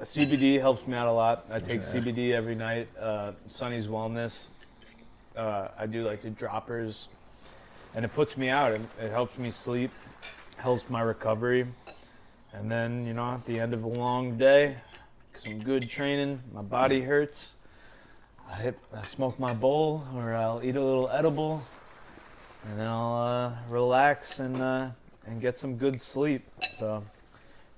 S3: CBD helps me out a lot. I take CBD every night. Sonny's Wellness. I do like the droppers, and it puts me out. It helps me sleep, helps my recovery, and then, you know, at the end of a long day, some good training, my body hurts. I smoke my bowl, or I'll eat a little edible, and then I'll relax and get some good sleep. So,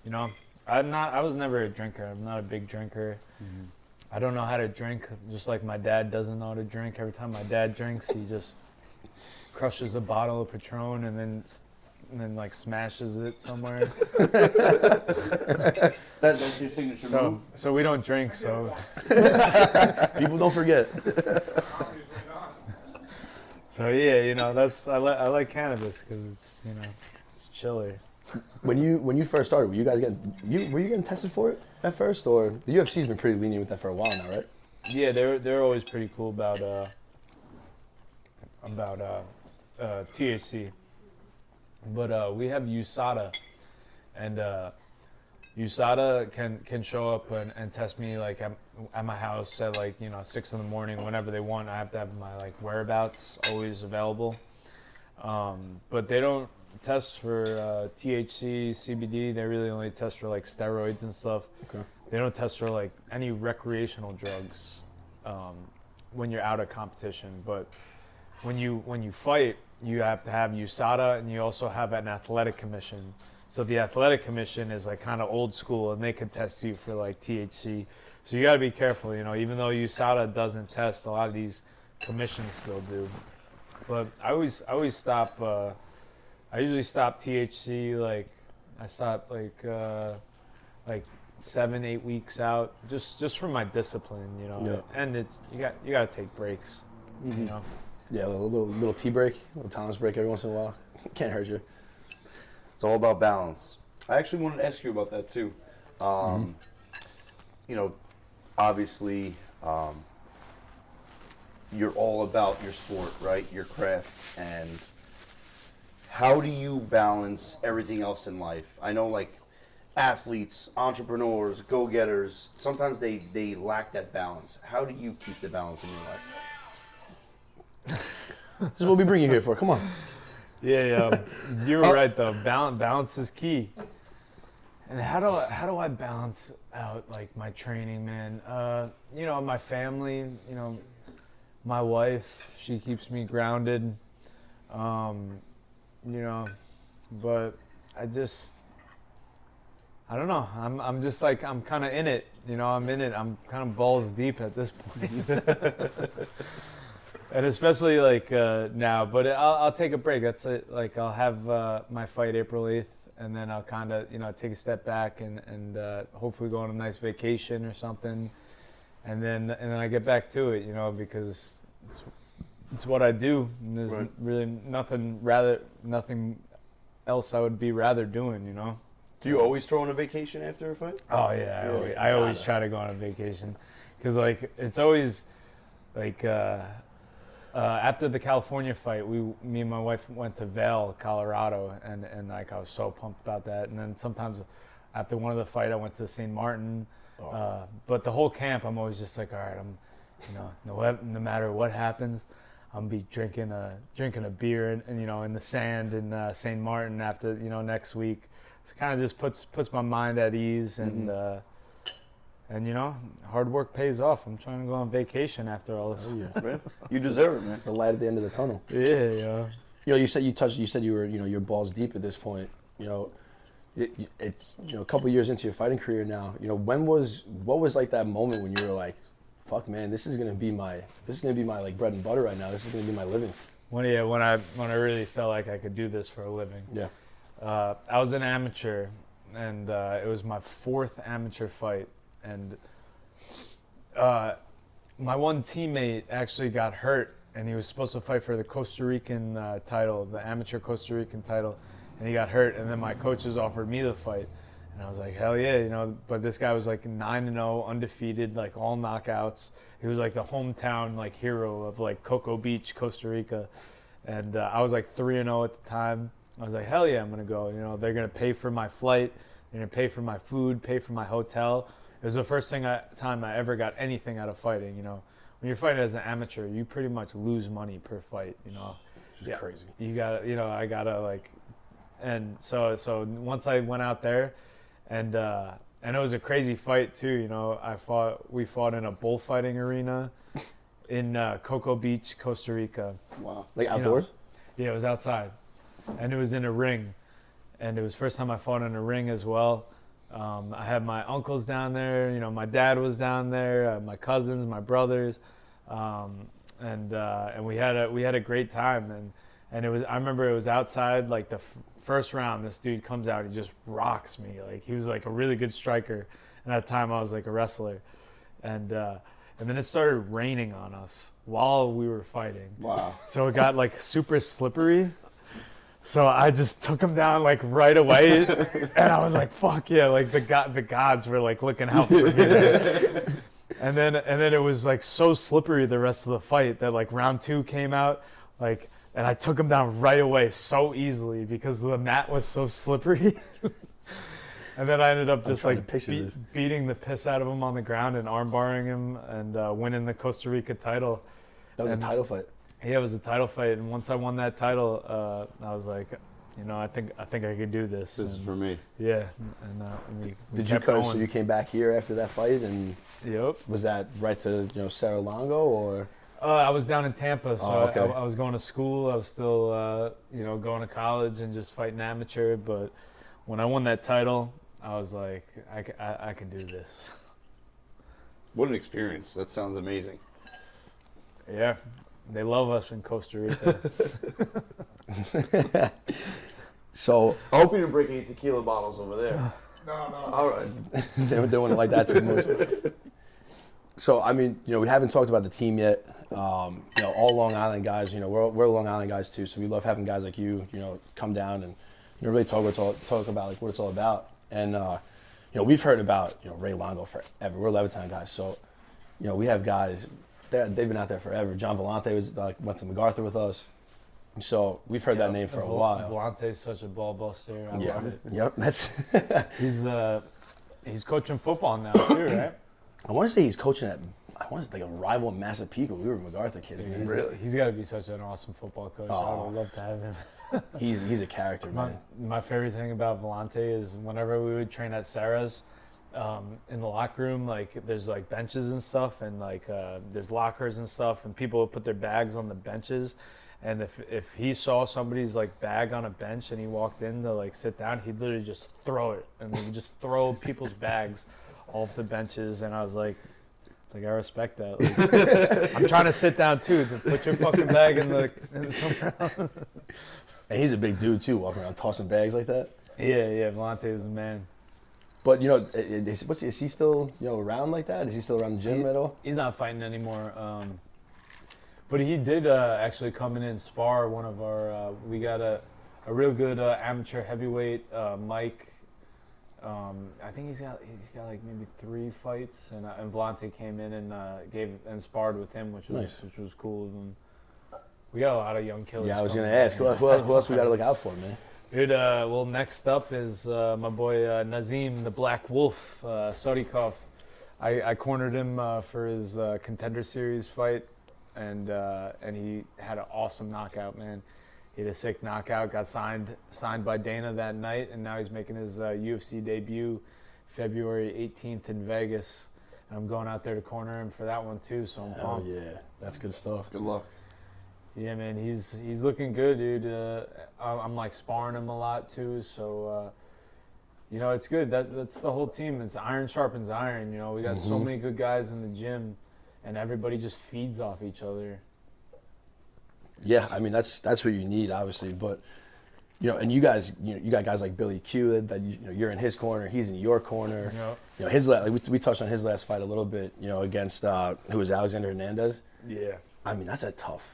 S3: you know, I was never a drinker. I'm not a big drinker. Mm-hmm. I don't know how to drink, just like my dad doesn't know how to drink. Every time my dad drinks, he just crushes a bottle of Patron and then like smashes it somewhere.
S6: That's your signature move?
S3: So we don't drink, so
S4: People don't forget.
S3: so yeah, you know, I like cannabis because it's, you know, it's chiller.
S4: When you first started, were you getting tested for it at first, or the UFC's been pretty lenient with that for a while now, right?
S3: Yeah, they're always pretty cool about THC, but we have USADA, and USADA can show up and test me like at my house at like, you know, 6 a.m. whenever they want. I have to have my like whereabouts always available, but they don't test for THC, CBD. They really only test for like steroids and stuff.
S4: Okay.
S3: They don't test for like any recreational drugs when you're out of competition. But when you fight, you have to have USADA, and you also have an athletic commission. So the athletic commission is like kind of old school, and they can test you for like THC. So you got to be careful, you know. Even though USADA doesn't test, a lot of these commissions still do. But I always stop. I usually stop THC like I stop like 7-8 weeks out, just for my discipline, you know.
S4: Yeah.
S3: And it's you got to take breaks, you know.
S4: Yeah, a little tea break, a little tolerance break every once in a while. Can't hurt you.
S6: It's all about balance. I actually wanted to ask you about that too. You know, obviously, you're all about your sport, right? Your craft. And how do you balance everything else in life? I know, like, athletes, entrepreneurs, go-getters, sometimes they lack that balance. How do you keep the balance in your life?
S4: This is what we bring you here for. Come on.
S3: Yeah, you were right though. Balance is key. And how do I balance out like my training, man? You know, my family. You know, my wife. She keeps me grounded. You know, but I don't know. I'm just like I'm kind of in it. You know, I'm in it. I'm kind of balls deep at this point. And especially like now, but I'll take a break. That's it. Like I'll have my fight April 8th, and then I'll kind of take a step back and hopefully go on a nice vacation or something, and then I get back to it, because it's what I do. And there's
S6: Right.
S3: really nothing else I would be rather doing.
S6: Do you always throw in a vacation after a fight?
S3: Oh yeah, I always try to go on a vacation, because like it's always like. After the California fight, me and my wife went to Vail, Colorado, and like I was so pumped about that. And then sometimes after one of the fight, I went to St. Martin. But the whole camp, I'm always just like, all right, no matter what happens, I'm be drinking a beer and in the sand in St. Martin after next week. So it kind of just puts my mind at ease and. And hard work pays off. I'm trying to go on vacation after all this.
S4: Oh, yeah.
S6: Right? You deserve it, man.
S4: It's the light at the end of the tunnel.
S3: Yeah.
S4: You said you were your balls deep at this point. It's a couple years into your fighting career now. What was like that moment when you were like, fuck man, this is gonna be my like bread and butter right now. This is gonna be my living.
S3: When I really felt like I could do this for a living.
S4: Yeah.
S3: I was an amateur, and it was my 4th amateur fight. And my one teammate actually got hurt, and he was supposed to fight for the Costa Rican title, the amateur Costa Rican title, and he got hurt. And then my coaches offered me the fight, and I was like, hell yeah, But this guy was like 9-0, undefeated, like all knockouts. He was like the hometown like hero of like Cocoa Beach, Costa Rica, and I was like 3-0 at the time. I was like, hell yeah, I'm gonna go. They're gonna pay for my flight, they're gonna pay for my food, pay for my hotel. It was the first time I ever got anything out of fighting. When you're fighting as an amateur, you pretty much lose money per fight.
S4: It's crazy.
S3: You gotta, I gotta like, and so once I went out there, and it was a crazy fight too. We fought in a bullfighting arena in Cocoa Beach, Costa Rica.
S6: Wow.
S4: Like outdoors?
S3: Yeah, it was outside, and it was in a ring, and it was the first time I fought in a ring as well. I had my uncles down there, my dad was down there, my cousins, my brothers, and we had a great time, and I remember it was outside, like the first round, this dude comes out, he just rocks me, like he was like a really good striker, and at the time I was like a wrestler, and then it started raining on us while we were fighting.
S6: Wow.
S3: So it got like super slippery. So I just took him down like right away, and I was like, "Fuck yeah!" Like the gods were like looking out for me. and then it was like so slippery the rest of the fight that like round 2 came out, like, and I took him down right away so easily because the mat was so slippery. And then I ended up just like beating the piss out of him on the ground and armbarring him and winning the Costa Rica title.
S4: That was a title fight.
S3: Yeah, it was a title fight, and once I won that title, I was like, I think I could do this.
S6: This is for me.
S3: Yeah, and we
S4: Did you
S3: kept
S4: come?
S3: going.
S4: So you came back here after that fight, and
S3: Yep.
S4: was that right to Cerro Longo or?
S3: I was down in Tampa, so
S4: Oh, okay.
S3: I was going to school. I was still, going to college and just fighting amateur. But when I won that title, I was like, I can do this.
S6: What an experience. That sounds amazing.
S3: Yeah. They love us in Costa Rica.
S4: So
S6: I hope you didn't break any tequila bottles over there.
S5: No.
S6: All right.
S4: they wouldn't like that too much. So I mean, we haven't talked about the team yet. All Long Island guys. We're Long Island guys too. So we love having guys like you. Come down and really talk about like what it's all about. And we've heard about Ray Longo forever. We're Levittown guys, so we have guys. They've been out there forever. John Vellante went to MacArthur with us. So we've heard that name for a while.
S3: Vellante's such a ball buster. I love it.
S4: Yep. That's
S3: he's coaching football now too, right?
S4: I want to say he's coaching at like a rival in Massapequa. We were MacArthur kids. Man.
S3: He's got to be such an awesome football coach. I would love to have him.
S4: He's a character, man.
S3: My favorite thing about Vellante is whenever we would train at Sarah's, in the locker room, like there's like benches and stuff, and like there's lockers and stuff, and people would put their bags on the benches. And if he saw somebody's like bag on a bench and he walked in to like sit down, he'd literally just throw it, and he would just throw people's bags off the benches. And I was like, it's like I respect that. Like, I'm trying to sit down too. To put your fucking bag in the
S4: And he's a big dude too, walking around tossing bags like that.
S3: Yeah, Vellante is a man.
S4: But is he still around like that? Is he still around the gym at all?
S3: He's not fighting anymore. But he did actually come in and spar one of our. We got a real good amateur heavyweight, Mike. I think he's got like maybe 3 fights, and Vellante came in and sparred with him, which was nice. Which was cool of him. We got a lot of young killers.
S4: Yeah, I was gonna ask who else we got to look out for, man.
S3: Dude, well, next up is my boy Nazim, the Black Wolf, Sarikov. I cornered him for his Contender Series fight. And he had an awesome knockout, man. He had a sick knockout, got signed by Dana that night, and now he's making his UFC debut February 18th in Vegas. And I'm going out there to corner him for that one too, so I'm pumped.
S4: Oh yeah, that's good stuff.
S6: Good luck.
S3: Yeah, man, he's looking good, dude. I'm like sparring him a lot too, so it's good. That's the whole team. It's iron sharpens iron. We got so many good guys in the gym. And everybody just feeds off each other.
S4: Yeah, I mean that's what you need, obviously. But and you guys, you got guys like Billy Q that you're in his corner, he's in your corner. Yep. His we touched on his last fight a little bit. against who was Alexander Hernandez.
S3: Yeah.
S4: I mean that's a tough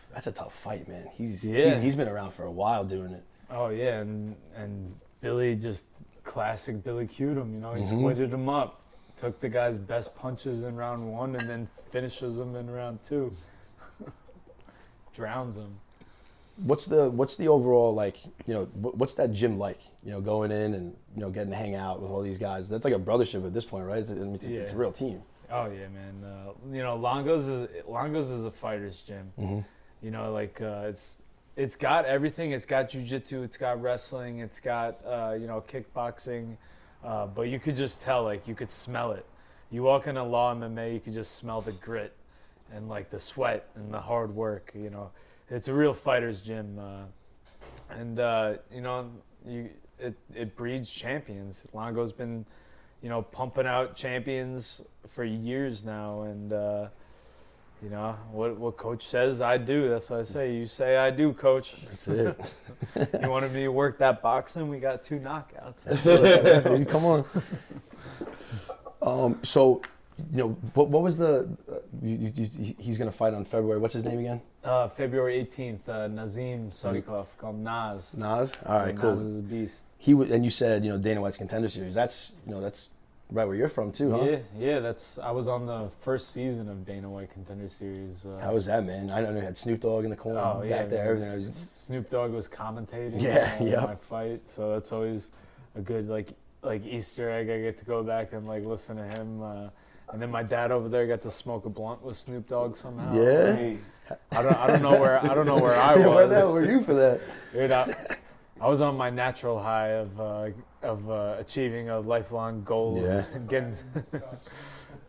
S4: fight, man. He's been around for a while doing it.
S3: Oh yeah, and Billy just classic Billy Q'd him. He squinted him up. Took the guy's best punches in round 1 and then finishes him in round 2. Drowns him.
S4: What's the overall what's that gym like? Going in and getting to hang out with all these guys. That's like a brothership at this point, right? It's a real team.
S3: Oh yeah, man. Longo's is a fighter's gym. Mm-hmm. It's got everything. It's got jiu-jitsu. It's got wrestling. It's got kickboxing. But you could just tell, you could smell it. You walk into Law MMA, you could just smell the grit and the sweat and the hard work. It's a real fighter's gym, it breeds champions. Longo's been, pumping out champions for years now, and what coach says, I do. That's what I say. You say, I do, coach.
S4: That's it.
S3: You wanted me to work that boxing? We got 2 knockouts.
S4: That's it. Come on. So, what was he's going to fight on February. What's his name again?
S3: February 18th, Nazim Sarikov, called Naz.
S4: Naz? All right, cool.
S3: Naz is a beast.
S4: And you said, Dana White's Contender Series. That's right where you're from too, huh?
S3: Yeah. I was on the first season of Dana White Contender Series.
S4: How was that, man? I know you had Snoop Dogg in the corner back there. Everything.
S3: Snoop Dogg was commentating my fight, so that's always a good like Easter egg. I get to go back and listen to him. And then my dad over there got to smoke a blunt with Snoop Dogg somehow.
S4: Yeah.
S3: I don't know where I was.
S4: Where the hell were you for that?
S3: Dude, I was on my natural high of achieving a lifelong goal.
S4: Yeah.
S3: And getting,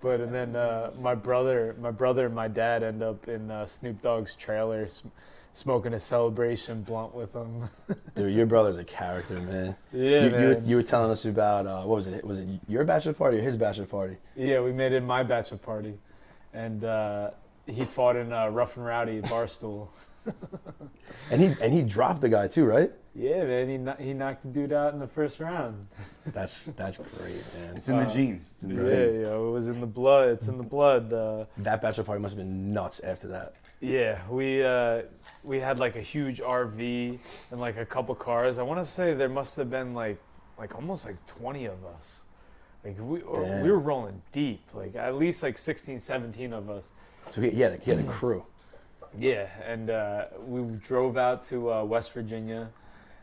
S3: and then my brother and my dad end up in Snoop Dogg's trailer smoking a celebration blunt with him.
S4: Dude, your brother's a character, man.
S3: Yeah, man.
S4: You were telling us about, what was it? Was it your bachelor party or his bachelor party?
S3: Yeah, we made it my bachelor party. And he fought in Rough and Rowdy at Barstool.
S4: And he dropped the guy too, right?
S3: Yeah, man. He knocked the dude out in the first round.
S4: That's great, man.
S6: It's in the genes. It's in the genes.
S3: It was in the blood. It's in the blood.
S4: That bachelor party must have been nuts after that.
S3: Yeah, we had like a huge RV and like a couple cars. I want to say there must have been like almost like 20 of us. Like we were rolling deep, like at least like 16, 17 of us.
S4: So he had a crew.
S3: Yeah, and we drove out to West Virginia,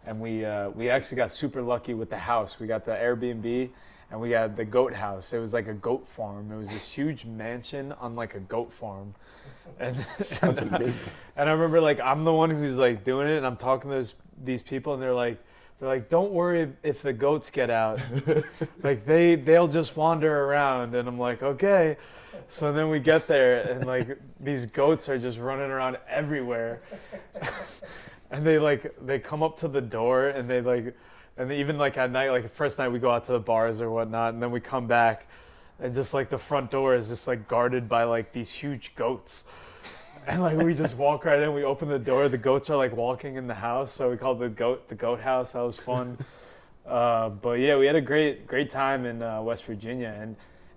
S3: and we actually got super lucky with the house. We got the Airbnb, and we got the goat house. It was like a goat farm. It was this huge mansion on like a goat farm. And
S4: Sounds amazing.
S3: And I remember like I'm the one who's like doing it, and I'm talking to these people, and they're like, don't worry if the goats get out. Like they'll just wander around. And I'm like, okay. So then we get there, and like these goats are just running around everywhere. And they come up to the door, and and even like at night, like the first night we go out to the bars or whatnot, and then we come back, and just like the front door is just like guarded by like these huge goats. And like we just walk right in, we open the door, the goats are like walking in the house, so we called the goat house. That was fun. But yeah, we had a great time in West Virginia,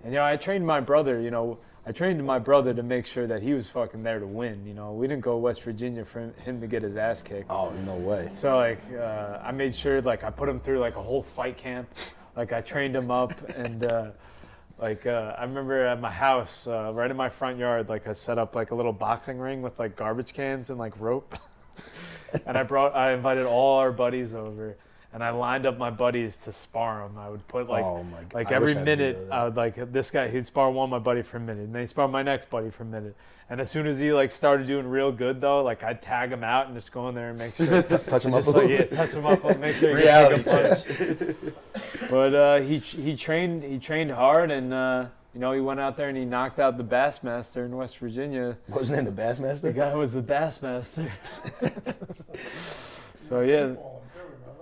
S3: and I trained my brother. I trained my brother to make sure that he was fucking there to win. We didn't go to West Virginia for him to get his ass kicked.
S4: Oh, no way.
S3: So like I made sure like I put him through like a whole fight camp. Like I trained him up, and I remember at my house, right in my front yard, like I set up like a little boxing ring with like garbage cans and like rope. And I invited all our buddies over, and I lined up my buddies to spar them. I would put like every minute, I would like this guy, he'd spar my buddy for a minute, and then he'd spar my next buddy for a minute. And as soon as he like started doing real good though, like I'd tag him out and just go in there and make sure
S4: touch him up.
S3: Touch him up, and make sure he
S4: Reality
S3: gets a punch. But he trained hard, and he went out there and he knocked out the Bassmaster in West Virginia.
S4: What was his name? The Bassmaster?
S3: The guy was the Bassmaster. So yeah,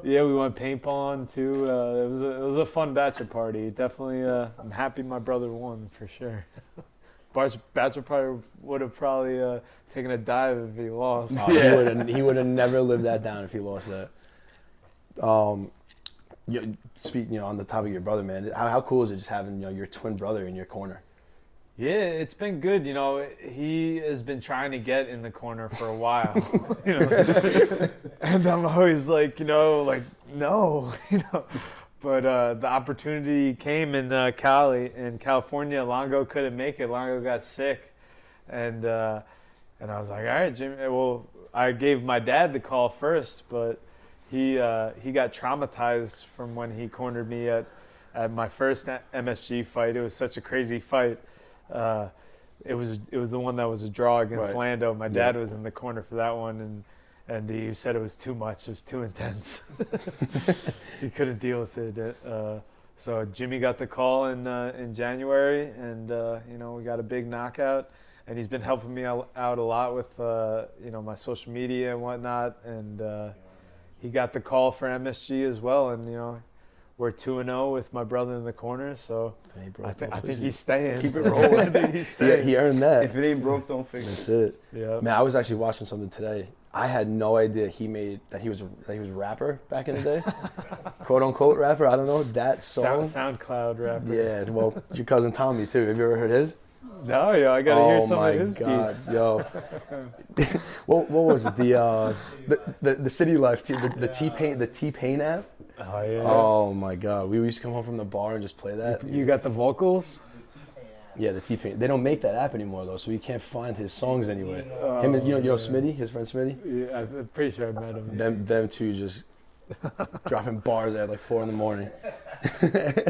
S3: we went paintballing too. It was a fun bachelor party. Definitely, I'm happy my brother won for sure. Bachelor party would have probably taken a dive if he lost.
S4: Oh, he would have never lived that down if he lost that. Speaking, on the topic of your brother, man, how cool is it just having your twin brother in your corner?
S3: Yeah, it's been good. He has been trying to get in the corner for a while. And I'm always like, no. But the opportunity came in California. Longo couldn't make it. Longo got sick, and I was like, all right, Jimmy. Well, I gave my dad the call first, but he got traumatized from when he cornered me at my first MSG fight. It was such a crazy fight. It was the one that was a draw against Lando. My dad was in the corner for that one, and he said it was too much. It was too intense. He couldn't deal with it. So Jimmy got the call in January, and we got a big knockout. And he's been helping me out a lot with my social media and whatnot. And he got the call for MSG as well. And we're 2-0 with my brother in the corner. So I think he's staying.
S4: Keep it rolling.
S3: I think he's staying.
S4: He earned that.
S6: If it ain't broke, don't fix it.
S4: That's it.
S3: Yeah.
S4: Man, I was actually watching something today. I had no idea he was a rapper back in the day, quote unquote rapper. I don't know that song.
S3: SoundCloud rapper.
S4: Yeah, well, it's your cousin Tommy too. Have you ever heard his?
S3: No, I gotta hear some of his beats.
S4: Yo. what was it? The City Life the T-Pain app.
S3: Oh yeah.
S4: Oh my God, we used to come home from the bar and just play that.
S3: You got the vocals?
S4: Yeah, the T-Pain. They don't make that app anymore though, so you can't find his songs anywhere. Him, and Smitty, his friend Smitty.
S3: Yeah, I'm pretty sure I met him.
S4: Them two just dropping bars at like 4 a.m.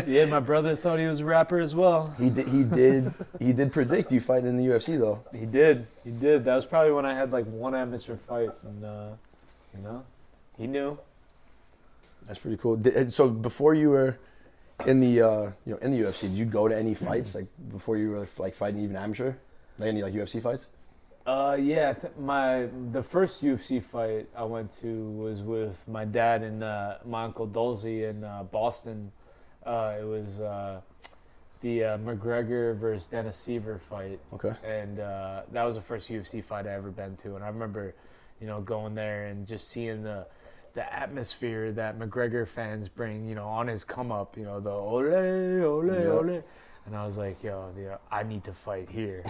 S3: Yeah, my brother thought he was a rapper as well.
S4: He did predict you fighting in the UFC though.
S3: He did. That was probably when I had like one amateur fight, and he knew.
S4: That's pretty cool. So before you were in the in the UFC, did you go to any fights like before you were like fighting even amateur, like any like UFC fights?
S3: Yeah, the first UFC fight I went to was with my dad and my uncle Dolzy in Boston. It was the McGregor versus Dennis Seaver fight.
S4: Okay.
S3: And that was the first UFC fight I ever been to, and I remember, going there and just seeing the atmosphere that McGregor fans bring, on his come up, the ole, ole, ole. And I was like, yo, I need to fight here.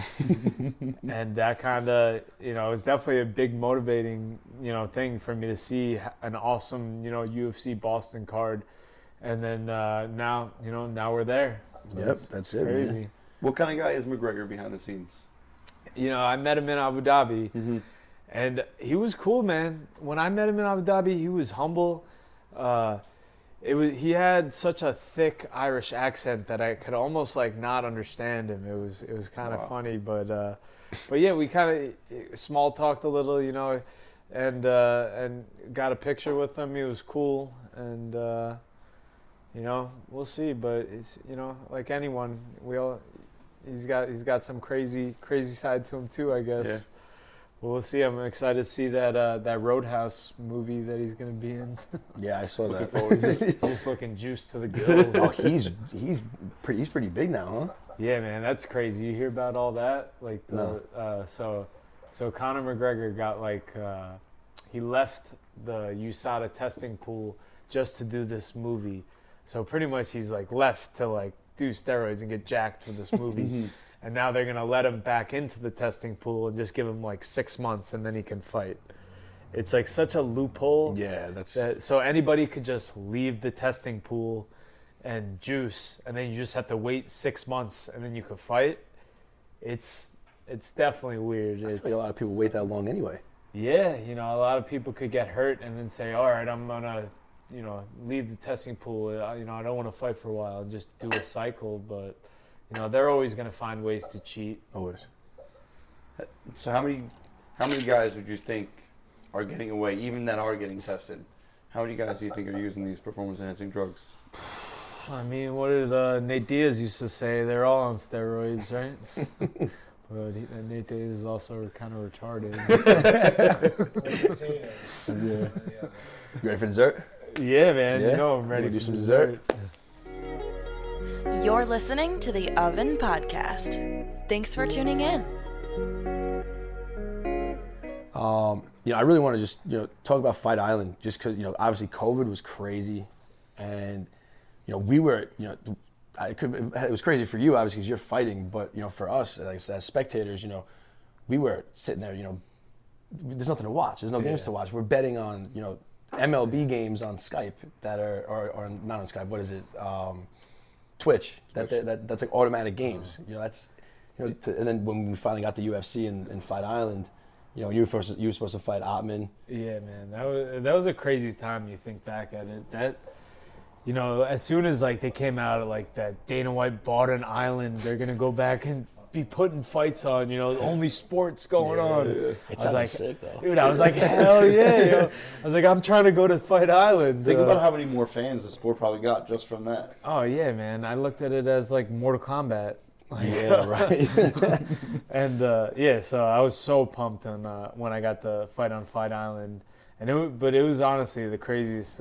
S3: And that kind of, it was definitely a big motivating, thing for me to see an awesome, UFC Boston card. And then now we're there. So
S4: Yep, that's it,
S3: crazy.
S4: man.
S6: What kind of guy is McGregor behind the scenes?
S3: I met him in Abu Dhabi, and he was cool, man. When I met him in Abu Dhabi, he was humble. He had such a thick Irish accent that I could almost like not understand him. It was kind of funny, but yeah, we kind of small talked a little, and got a picture with him. He was cool, and we'll see. But it's like anyone, he's got some crazy side to him too, I guess.
S6: Yeah.
S3: Well, we'll see. I'm excited to see that Roadhouse movie that he's going to be in.
S4: Yeah, I saw that.
S3: Just looking juiced to the gills.
S4: Oh, he's pretty big now, huh?
S3: Yeah, man, that's crazy. You hear about all that? Like so Conor McGregor got he left the USADA testing pool just to do this movie. So pretty much he's left to do steroids and get jacked for this movie. And now they're going to let him back into the testing pool and just give him 6 months and then he can fight. It's such a loophole.
S4: Yeah,
S3: So anybody could just leave the testing pool and juice, and then you just have to wait 6 months and then you could fight. It's definitely weird.
S4: I feel like a lot of people wait that long anyway.
S3: Yeah, a lot of people could get hurt and then say, all right, I'm going to, leave the testing pool. I don't want to fight for a while and just do a cycle, but... they're always going to find ways to cheat.
S4: Always.
S6: So how many guys would you think are getting away, even that are getting tested? How many guys do you think are using these performance-enhancing drugs?
S3: I mean, what did Nate Diaz used to say? They're all on steroids, right? But Nate Diaz is also kind of retarded.
S4: Yeah. You ready for dessert?
S3: Yeah, man.
S4: Yeah?
S3: I'm ready
S4: Wanna do
S3: for
S4: some dessert?
S2: You're listening to the Oven Podcast. Thanks for tuning in.
S4: I really want to just talk about Fight Island, just because obviously COVID was crazy, and we were it was crazy for you obviously because you're fighting, but for us as spectators, we were sitting there, there's nothing to watch, there's no games to watch. We're betting on MLB games on Skype that are or not on Skype. What is it? Twitch. That's automatic games. That's and then when we finally got the UFC and Fight Island, you were supposed to fight Ottman.
S3: Yeah, man, that was a crazy time. You think back at it, that as soon as they came out that Dana White bought an island, they're gonna go back and be putting fights on. Only sports going on.
S4: Yeah. It sounds sick though.
S3: Dude, I was like, hell yeah! I was like, I'm trying to go to Fight Island.
S6: Think about how many more fans the sport probably got just from that.
S3: Oh yeah, man! I looked at it as Mortal Kombat.
S4: Yeah, right.
S3: And so I was so pumped when I got the fight on Fight Island, and it was honestly the craziest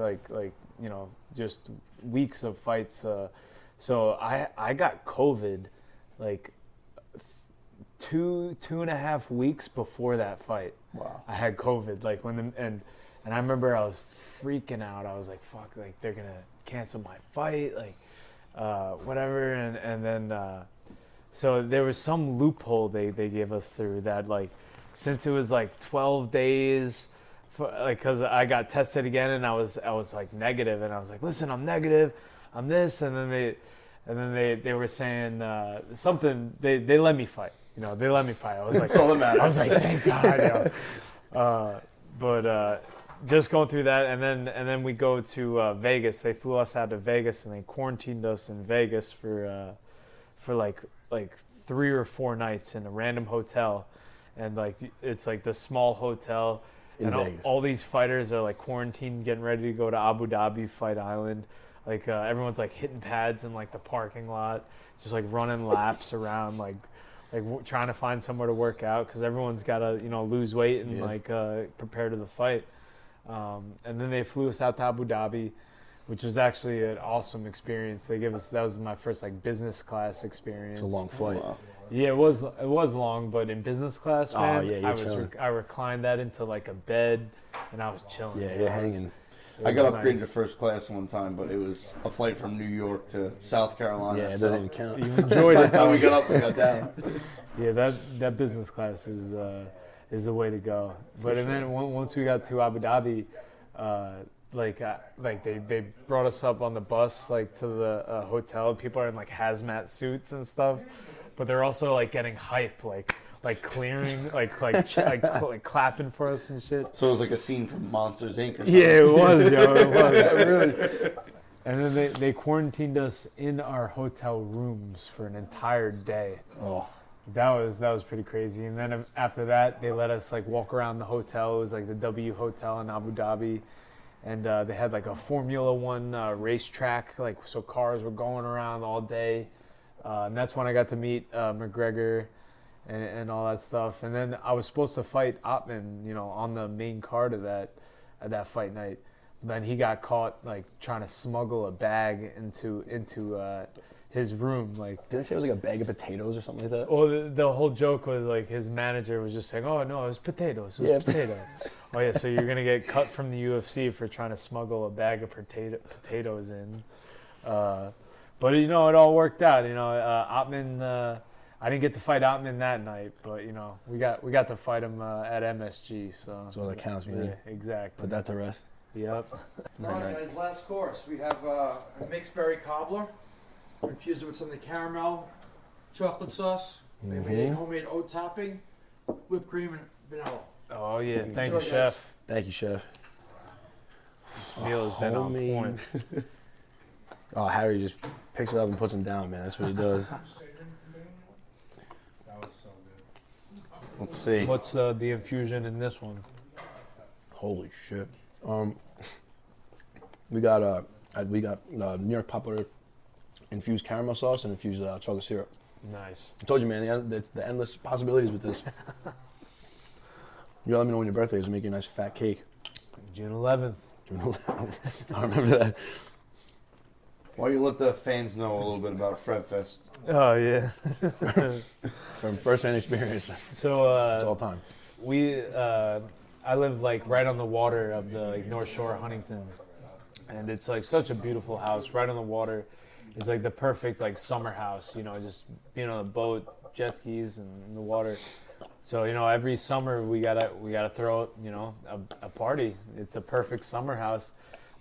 S3: just weeks of fights. So I got COVID two and a half weeks before that fight.
S4: Wow.
S3: I had COVID and I remember I was freaking out. I was like, fuck, they're gonna cancel my fight, whatever, and then so there was some loophole they gave us through that since it was 12 days because I got tested again and I was negative, and I was like, listen, I'm negative, I'm this, and then they were saying something, they let me fight. They let me fight. I was like,
S6: That's all that matters.
S3: I was like, thank God. But just going through that, and then we go to Vegas. They flew us out to Vegas and they quarantined us in Vegas for 3 or 4 nights in a random hotel, and it's this small hotel,
S4: In
S3: and
S4: Vegas.
S3: all these fighters are quarantined, getting ready to go to Abu Dhabi Fight Island. Everyone's hitting pads in the parking lot, just running laps around trying to find somewhere to work out because everyone's got to lose weight and prepare to the fight. And then they flew us out to Abu Dhabi, which was actually an awesome experience. That was my first business class experience.
S4: It's a long flight.
S6: Wow.
S3: Yeah, it was long, but in business class, man,
S4: yeah, you're chilling.
S3: I reclined that into a bed, and I was chilling.
S4: Yeah, you're hanging.
S6: I got
S3: was
S6: upgraded
S3: nice.
S6: to first class one time, but it was a flight from New York to South Carolina.
S4: Yeah, it
S6: so
S4: doesn't even count.
S3: You enjoyed
S6: by
S3: it.
S6: the time we got up, we got down.
S3: Yeah, that business class is the way to go. But and then once we got to Abu Dhabi, like they brought us up on the bus like to the hotel. People are in like hazmat suits and stuff, but they're also like getting hype, like clearing, like clapping for us and shit.
S6: So it was like a scene from Monsters Inc. or something.
S3: Yeah, it was, yo, it was really. And then they quarantined us in our hotel rooms for an entire day.
S4: Oh,
S3: That was pretty crazy. And then after that, they let us like walk around the hotel. It was like the W Hotel in Abu Dhabi, and they had like a Formula One racetrack. Like so, cars were going around all day, and that's when I got to meet McGregor and all that stuff. And then I was supposed to fight Ottman, on the main card of that fight night. Then he got caught like trying to smuggle a bag into his room, like.
S4: didn't they say it was like a bag of potatoes or something like that?
S3: Well, the whole joke was like his manager was just saying, "Oh no, it was potatoes. It was potatoes." Oh yeah, so you're gonna get cut from the UFC for trying to smuggle a bag of potatoes in. But it all worked out. Ottman. I didn't get to fight Ottman that night, but we got to fight him at MSG. So
S4: That's all that counts, man.
S3: yeah, exactly.
S4: Put that to rest.
S3: Yep.
S5: All right, guys, last course. We have a mixed berry cobbler. Infused it with some of the caramel chocolate sauce. We made homemade oat topping, whipped cream, and vanilla.
S3: Oh yeah, thank you,
S5: Enjoy, guys.
S3: chef.
S4: Thank you, chef.
S3: This meal has been on point.
S4: Oh, Harry just picks it up and puts them down, man. That's what he does.
S6: Let's see.
S3: What's the infusion in this one?
S4: Holy shit. We got New York popular infused caramel sauce and infused chocolate syrup.
S3: Nice.
S4: I told you, man, it's the endless possibilities with this. You gotta let me know when your birthday is and make you a nice fat cake.
S3: June 11th.
S4: I remember that.
S6: Why don't you let the fans know a little bit about FrevFest?
S3: Oh yeah.
S4: From first-hand experience.
S3: So
S4: It's all time.
S3: I live like right on the water of the North Shore of Huntington, and it's like such a beautiful house right on the water. It's like the perfect like summer house, just being on a boat, jet skis, and in the water. So every summer we gotta throw a party. It's a perfect summer house.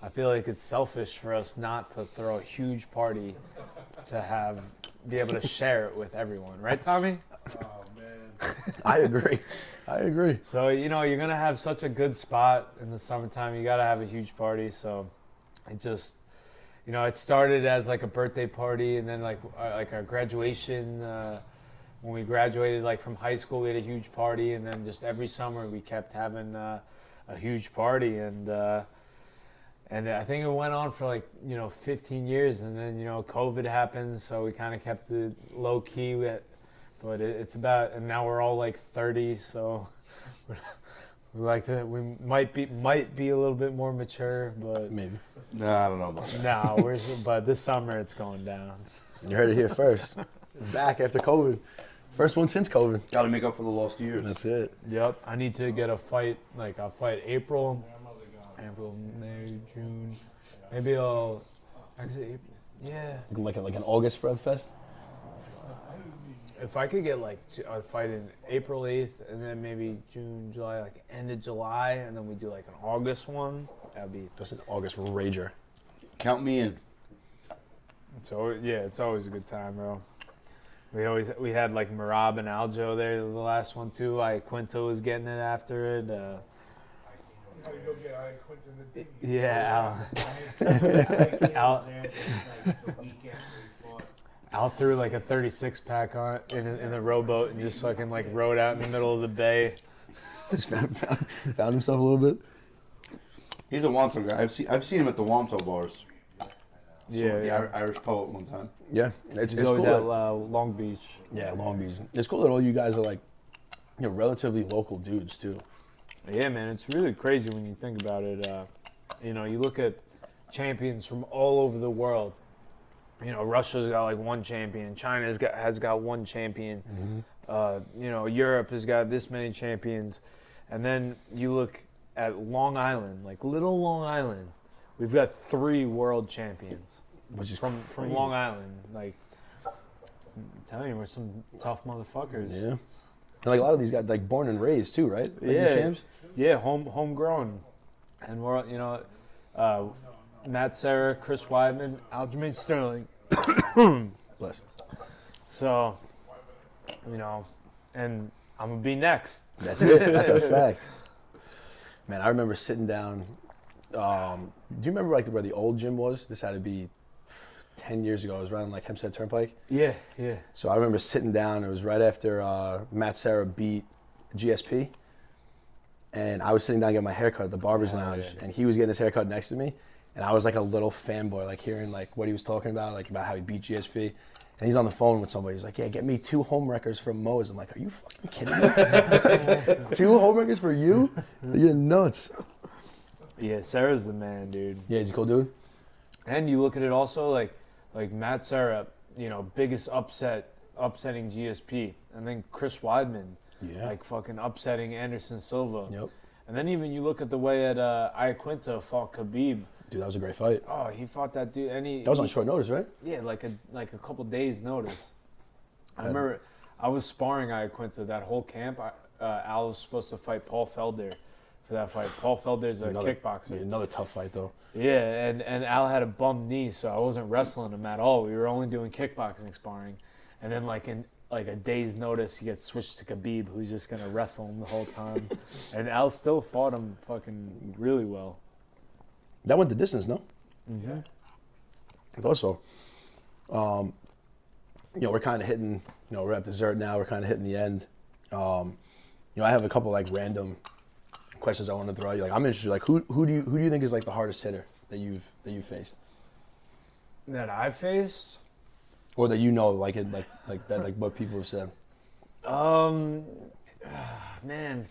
S3: I feel like it's selfish for us not to throw a huge party to be able to share it with everyone, right, Tommy?
S5: Oh man.
S4: I agree.
S3: So you're gonna have such a good spot in the summertime. You gotta have a huge party. So it just it started as like a birthday party, and then like our graduation. When we graduated like from high school, we had a huge party, and then just every summer we kept having a huge party, and I think it went on for like 15 years, and then COVID happened, so we kind of kept it low key. But it's about, and now we're all like 30, so we might be a little bit more mature, but
S4: Maybe.
S6: No, I don't know about that.
S3: but this summer it's going down.
S4: You heard it here first. Back after COVID. First one since COVID.
S6: Got to make up for the lost years.
S4: That's it.
S3: Yep, I need to get a fight. Like I'll fight April, May, June. Maybe I'll actually April. Yeah.
S4: Like an August Frev Fest.
S3: If I could get like a fight in April 8th, and then maybe June, July, like end of July, and then we do like an August one. That'd be.
S4: Just an August rager.
S6: Count me in.
S3: It's always a good time, bro. We had like Marab and Aljo there the last one too. Quinto was getting it after it. Yeah, Al threw like a 36 pack on it in a rowboat and just fucking like rowed out in the middle of the bay.
S4: Just found himself a little bit.
S6: He's a Wanto guy. I've seen him at the Wanto bars.
S3: Yeah,
S6: The Irish poet one time.
S4: Yeah, it's
S3: He's
S4: cool.
S3: always
S4: That,
S3: at Long Beach.
S4: yeah, Long Beach. It's cool that all you guys are like, relatively local dudes too.
S3: Yeah, man, it's really crazy when you think about it. You look at champions from all over the world. Russia's got like one champion. China has got one champion.
S4: Mm-hmm.
S3: Europe has got this many champions. And then you look at Long Island, like little Long Island. we've got 3 world champions,
S4: Which is
S3: from
S4: crazy.
S3: Long Island. Like, I'm telling you, we're some tough motherfuckers.
S4: Yeah. And like a lot of these guys, like born and raised too, right? Like
S3: Yeah.
S4: these champs?
S3: Yeah, homegrown, and we're Matt Serra, Chris Weidman, Aljamain Sterling.
S4: Bless.
S3: So, and I'm gonna be next.
S4: That's it. That's a fact. Man, I remember sitting down. Do you remember like where the old gym was? This had to be 10 years ago. It was around like Hempstead Turnpike.
S3: Yeah.
S4: So I remember sitting down. It was right after Matt Serra beat GSP. And I was sitting down getting my haircut at the barber's lounge.
S3: yeah.
S4: And he was getting his haircut next to me. And I was like a little fanboy, like hearing like what he was talking about, like about how he beat GSP. And he's on the phone with somebody. He's like, yeah, get me 2 home records from Moe's. I'm like, are you fucking kidding me? 2 home records for you? You're nuts.
S3: Yeah, Serra's the man, dude.
S4: Yeah, he's a cool dude.
S3: And you look at it also like Matt Serra, biggest upsetting GSP, and then Chris Weidman,
S4: Yeah.
S3: like fucking upsetting Anderson Silva.
S4: Yep.
S3: And then even you look at the way that Iaquinta fought Khabib.
S4: Dude, that was a great fight.
S3: Oh, he fought that dude, and
S4: That was on short notice, right?
S3: Yeah, like a couple days notice. I
S4: That's-
S3: remember I was sparring Iaquinta that whole camp. Al was supposed to fight Paul Felder for that fight. Paul Felder's a kickboxer.
S4: Yeah, another tough fight, though.
S3: Yeah, and Al had a bum knee, so I wasn't wrestling him at all. We were only doing kickboxing sparring. And then in a day's notice, he gets switched to Khabib, who's just going to wrestle him the whole time. And Al still fought him fucking really well.
S4: That went the distance, no?
S3: Mm-hmm.
S4: I thought so. We're kind of hitting, we're at dessert now. We're kind of hitting the end. I have a couple like random questions I want to throw at you. Like, I'm interested. Like, who do you think is like the hardest hitter that you've faced,
S3: That I faced?
S4: or that like that, like what people have said?
S3: Man,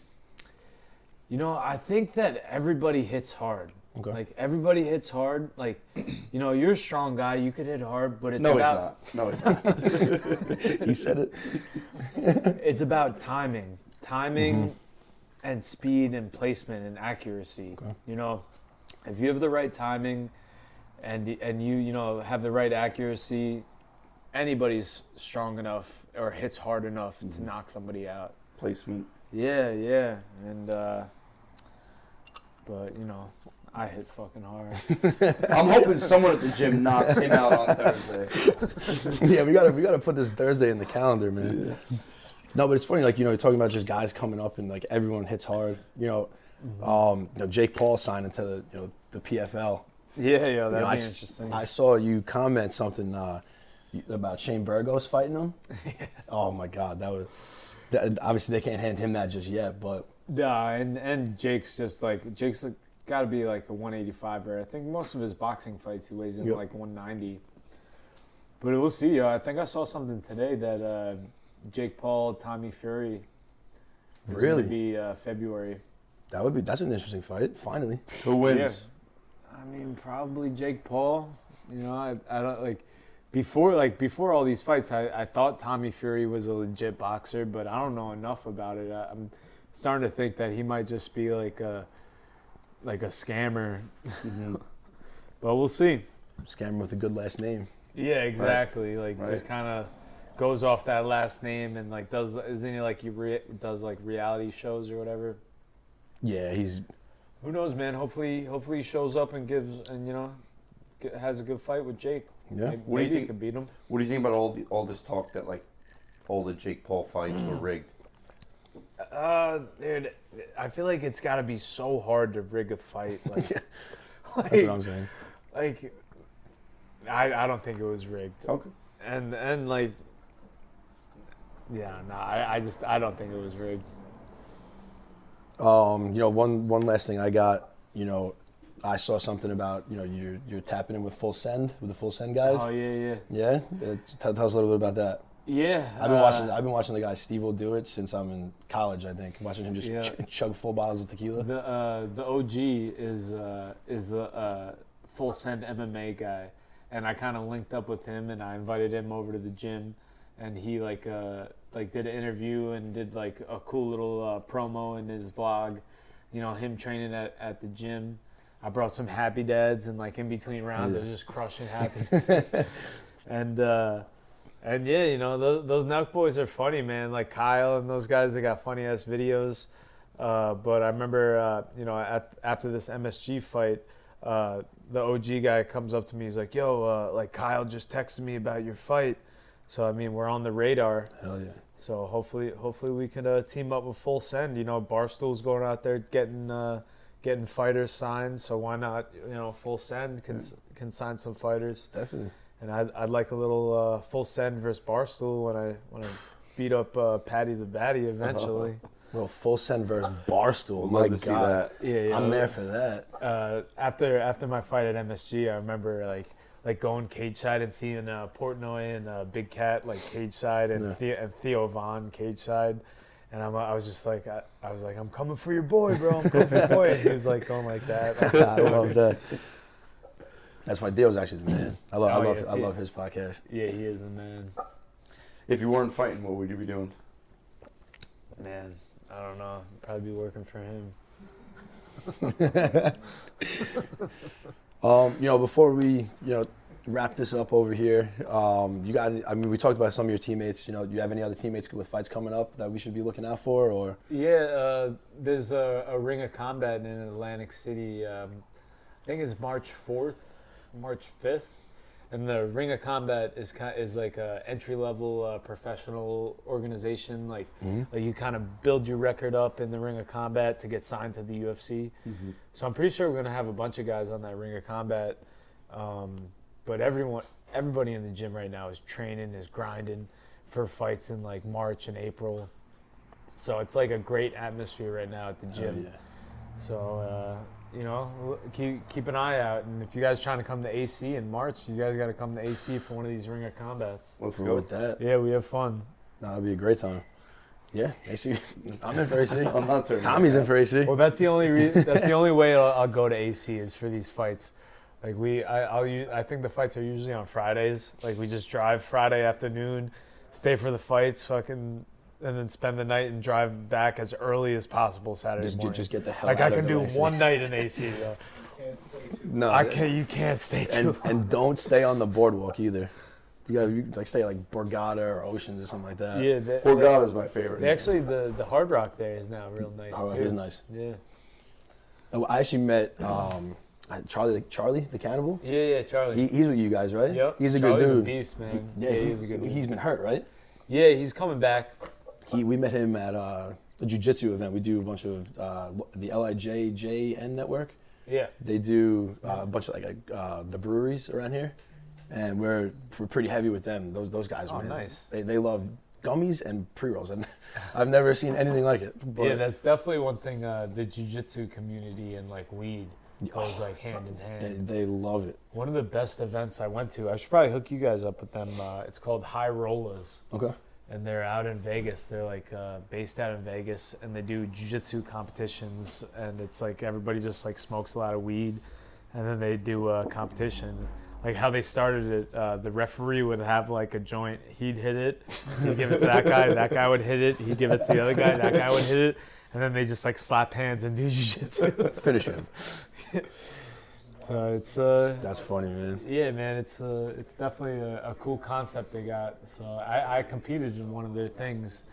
S3: I think that everybody hits hard.
S4: Okay.
S3: Like, everybody hits hard. Like, you're a strong guy. You could hit hard, but it's
S6: No,
S3: about...
S6: he's not. No, he's not.
S4: He said it.
S3: It's about timing. And speed and placement and accuracy.
S4: Okay.
S3: If you have the right timing and you have the right accuracy, anybody's strong enough or hits hard enough to knock somebody out.
S6: Placement.
S3: Yeah. And but I hit fucking hard.
S6: I'm hoping someone at the gym knocks him out on Thursday.
S4: Yeah, we gotta put this Thursday in the calendar, man. Yeah. No, but it's funny, like, you're talking about just guys coming up and like everyone hits hard. Jake Paul signed into the PFL.
S3: Yeah, that'd be
S4: I
S3: interesting.
S4: I saw you comment something about Shane Burgos fighting him. Oh my God, obviously they can't hand him that just yet, but
S3: Yeah, and Jake's got to be like a 185er. I think most of his boxing fights he weighs in like 190. But we'll see. I think I saw something today that Jake Paul, Tommy Fury. Is
S4: Really?
S3: Gonna be February.
S4: that's an interesting fight. Finally,
S6: Who wins?
S3: Yeah. I mean, probably Jake Paul. I don't before all these fights. I thought Tommy Fury was a legit boxer, but I don't know enough about it. I'm starting to think that he might just be like a scammer.
S6: Mm-hmm.
S3: But we'll see.
S4: scammer with a good last name.
S3: Yeah, exactly.
S6: Right.
S3: Just kind of goes off that last name and does reality shows or whatever.
S4: Yeah, he's.
S3: Who knows, man? Hopefully he shows up and has a good fight with Jake.
S4: Yeah.
S3: Maybe,
S6: What do you
S3: he
S6: think-
S3: could beat him.
S6: What do you think about all this talk that all the Jake Paul fights were rigged?
S3: Dude, I feel like it's got to be so hard to rig a fight.
S4: That's what I'm saying.
S3: I don't think it was rigged.
S6: Okay.
S3: And I don't think it was rigged.
S4: One last thing I got. I saw something about you're tapping in with Full Send with the Full Send guys.
S3: Oh yeah.
S4: Yeah, tell us a little bit about that.
S3: Yeah.
S4: I've been watching the guy Steve-O do it since I'm in college. I think watching him just chug full bottles of tequila.
S3: The OG is the Full Send MMA guy, and I kind of linked up with him and I invited him over to the gym, and he did an interview and did a cool little promo in his vlog, him training at the gym. I brought some Happy Dads, and like in between rounds, I was just crushing Happy. and yeah, you know, those Nelk boys are funny, man. Like Kyle and those guys, they got funny ass videos. But I remember, you know, after this MSG fight, the OG guy comes up to me. He's like, "Yo, like Kyle just texted me about your fight." So I mean, we're on the radar.
S4: Hell yeah.
S3: So hopefully we can team up with Full Send. You know, Barstool's going out there getting fighters signed. So why not? You know, Full Send can sign some fighters.
S4: Definitely.
S3: And I'd like a little Full Send versus Barstool when I beat up Patty the Batty eventually.
S4: Little Full Send versus Barstool.
S6: Love
S4: My
S6: to see
S4: God.
S6: that.
S3: Yeah,
S4: I'm there for that.
S3: After my fight at MSG, I remember like going cage side and seeing Portnoy and Big Cat like cage side and Theo Von cage side, and I was just like I was like, I'm coming for your boy, bro. I'm coming for your boy. And he was like going like that.
S4: I love that. That's why Theo's actually the man. I
S3: yeah.
S4: love his podcast.
S3: Yeah, he is the man.
S6: If you weren't fighting, what would you be doing?
S3: Man, I don't know. I'd probably be working for him.
S4: You know, before we, wrap this up over here, we talked about some of your teammates. You know, do you have any other teammates with fights coming up that we should be looking out for, or?
S3: Yeah, there's a Ring of Combat in Atlantic City. I think it's March 5th. And the Ring of Combat is like a entry-level professional organization. Like you kind of build your record up in the Ring of Combat to get signed to the UFC. Mm-hmm. So I'm pretty sure we're gonna have a bunch of guys on that Ring of Combat. But everybody in the gym right now is training, is grinding for fights in like March and April. So it's like a great atmosphere right now at the gym.
S4: Yeah.
S3: So. Keep an eye out, and if you guys are trying to come to AC in March, you guys got to come to AC for one of these Ring of Combats.
S6: Let's
S4: Cool
S6: go
S4: with that.
S3: Yeah, we have fun.
S4: No, it'll be a great time. Yeah, AC. I'm in for AC.
S6: I'm not turning
S4: Tommy's in for AC.
S3: Well, that's the only way I'll go to AC is for these fights. Like I think the fights are usually on Fridays. Like we just drive Friday afternoon, stay for the fights, and then spend the night and drive back as early as possible Saturday morning.
S4: Just get the hell
S3: like
S4: out
S3: I
S4: of
S3: can do
S4: AC.
S3: one night in AC though.
S4: No,
S3: You can't stay too long.
S4: and don't stay on the boardwalk either. You gotta stay like Borgata or Oceans or something like that.
S3: Yeah,
S6: Borgata's my favorite.
S3: actually the Hard Rock there is now real nice
S4: Hard Rock
S3: too.
S4: is nice.
S3: Yeah.
S4: I actually met Charlie the Cannibal.
S3: Yeah, Charlie.
S4: He's with you guys, right?
S3: Yep.
S4: He's a
S3: Charlie's
S4: good dude.
S3: a beast, man.
S4: Yeah,
S3: he's a good dude.
S4: He's been hurt, right?
S3: Yeah, he's coming back.
S4: We met him at a jiu-jitsu event. We do a bunch of the LIJJN network.
S3: Yeah.
S4: They do a bunch of the breweries around here, and we're pretty heavy with them. Those guys, man.
S3: Nice.
S4: They love gummies and pre-rolls, and I've never seen anything like it. But
S3: Yeah, that's definitely one thing. The jiu-jitsu community and like weed goes like hand in hand.
S4: they love it.
S3: One of the best events I went to, I should probably hook you guys up with them. It's called High Rollas.
S4: Okay.
S3: And they're out in Vegas. They're like based out in Vegas, and they do jiu-jitsu competitions. And it's like everybody just like smokes a lot of weed, and then they do a competition. Like how they started it, the referee would have like a joint. He'd hit it, he'd give it to that guy. That guy would hit it. He'd give it to the other guy. That guy would hit it, and then they just like slap hands and do jiu-jitsu.
S4: Finish him.
S3: It's
S4: That's funny, man.
S3: yeah, man. It's definitely a cool concept they got. So I competed in one of their things,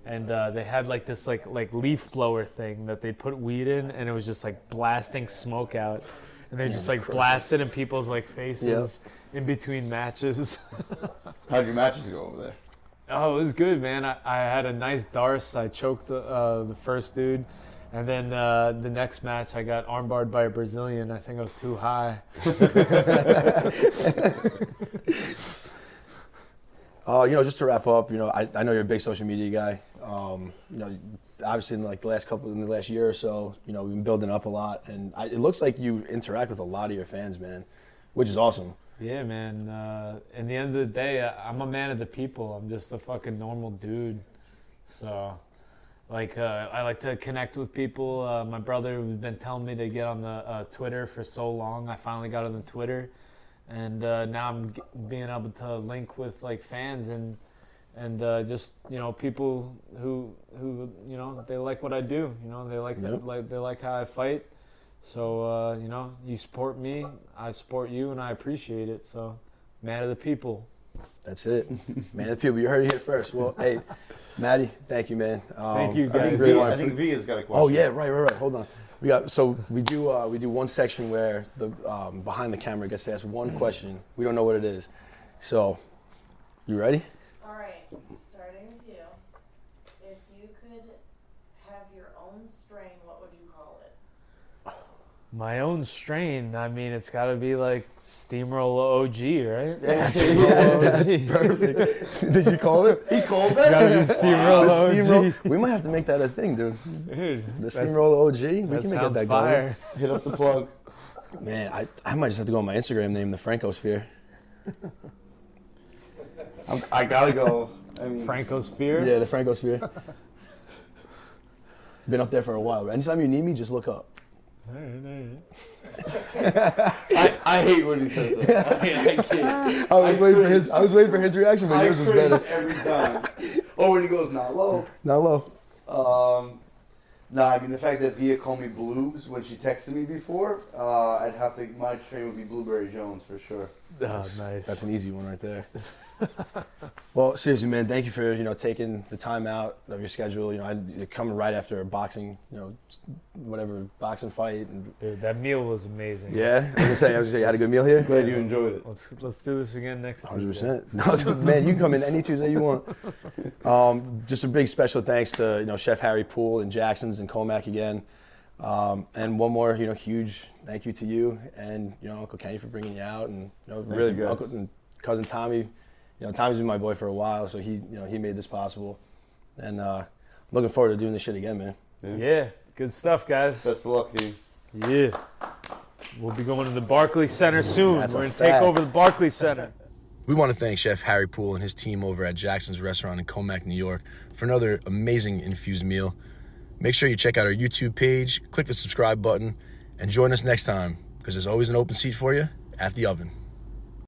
S3: and they had like this like leaf blower thing that they put weed in, and it was just like blasting smoke out, and they just like blasted in people's like faces in between matches.
S6: How'd your matches go over there?
S3: Oh, it was good, man. I had a nice darce. I choked the first dude. And then the next match, I got armbarred by a Brazilian. I think I was too high.
S4: Just to wrap up, I know you're a big social media guy. Obviously in the last year or so, we've been building up a lot, and it looks like you interact with a lot of your fans, man, which is awesome.
S3: Yeah, man. In the end of the day, I'm a man of the people. I'm just a fucking normal dude. So. I like to connect with people. My brother has been telling me to get on the Twitter for so long. I finally got on the Twitter, and now I'm being able to link with like fans and just people who they like what I do. They like how I fight. So, you support me, I support you, and I appreciate it. So, man of the people.
S4: That's it. Man of the people, you heard it here first. Well, hey, Maddie, thank you, man.
S3: Thank you,
S6: I
S3: guys.
S6: think, I think Via's got a question.
S4: Oh, yeah, right. Hold on. We do one section where the behind the camera gets to ask one question. We don't know what it is. So, you ready?
S7: All right, starting with you. If you could have your own strain, what would you call it?
S3: My own strain, I mean, it's got to be like SteamRolla OG, right?
S4: That's
S3: SteamRolla
S4: perfect. Did you call it?
S6: He called that?
S3: Gotta be SteamRolla OG.
S4: We might have to make that a thing, dude.
S3: Dude,
S4: The SteamRolla OG. We
S3: that
S4: can make
S3: sounds
S4: that
S3: fire.
S6: Hit up the plug.
S4: going. Man, I might just have to go on my Instagram name, the Francosphere.
S6: I gotta go. I mean,
S3: Francosphere?
S4: Yeah, the Francosphere. Been up there for a while. Anytime you need me, just look up.
S6: I hate when he says that. I can't.
S4: I was waiting for his reaction, but yours was
S6: cringe
S4: better.
S6: every time. Oh, when he goes, not low.
S4: Not low.
S6: No, I mean the fact that Via called me Blues when she texted me before, I'd have to. My strain would be Blueberry Jones for sure.
S3: Nice.
S4: That's an easy one right there. Well, seriously, man, thank you for taking the time out of your schedule. Coming right after a boxing, whatever boxing fight. And
S3: Dude, that meal was amazing.
S4: yeah, I was gonna say, you had a good meal here.
S6: Glad you enjoyed it.
S3: Let's do this again next Tuesday.
S4: 100%. No, man, you can come in any Tuesday you want. Just a big special thanks to Chef Harry Poole and Jackson's and Comac again. And one more, huge thank you to you and Uncle Kenny for bringing you out, and really
S6: you guys.
S4: Uncle and cousin Tommy. Tommy's been my boy for a while, so he made this possible, and looking forward to doing this shit again, man.
S3: Yeah, good stuff, guys.
S6: Best of luck to you.
S3: Yeah. We'll be going to the Barclays Center soon.
S4: That's
S3: We're
S4: a
S3: going to take
S4: fact.
S3: over the Barclays Center.
S4: We want to thank Chef Harry Poole and his team over at Jackson's Restaurant in Comac, New York, for another amazing infused meal. Make sure you check out our YouTube page, click the subscribe button, and join us next time, because there's always an open seat for you at the oven.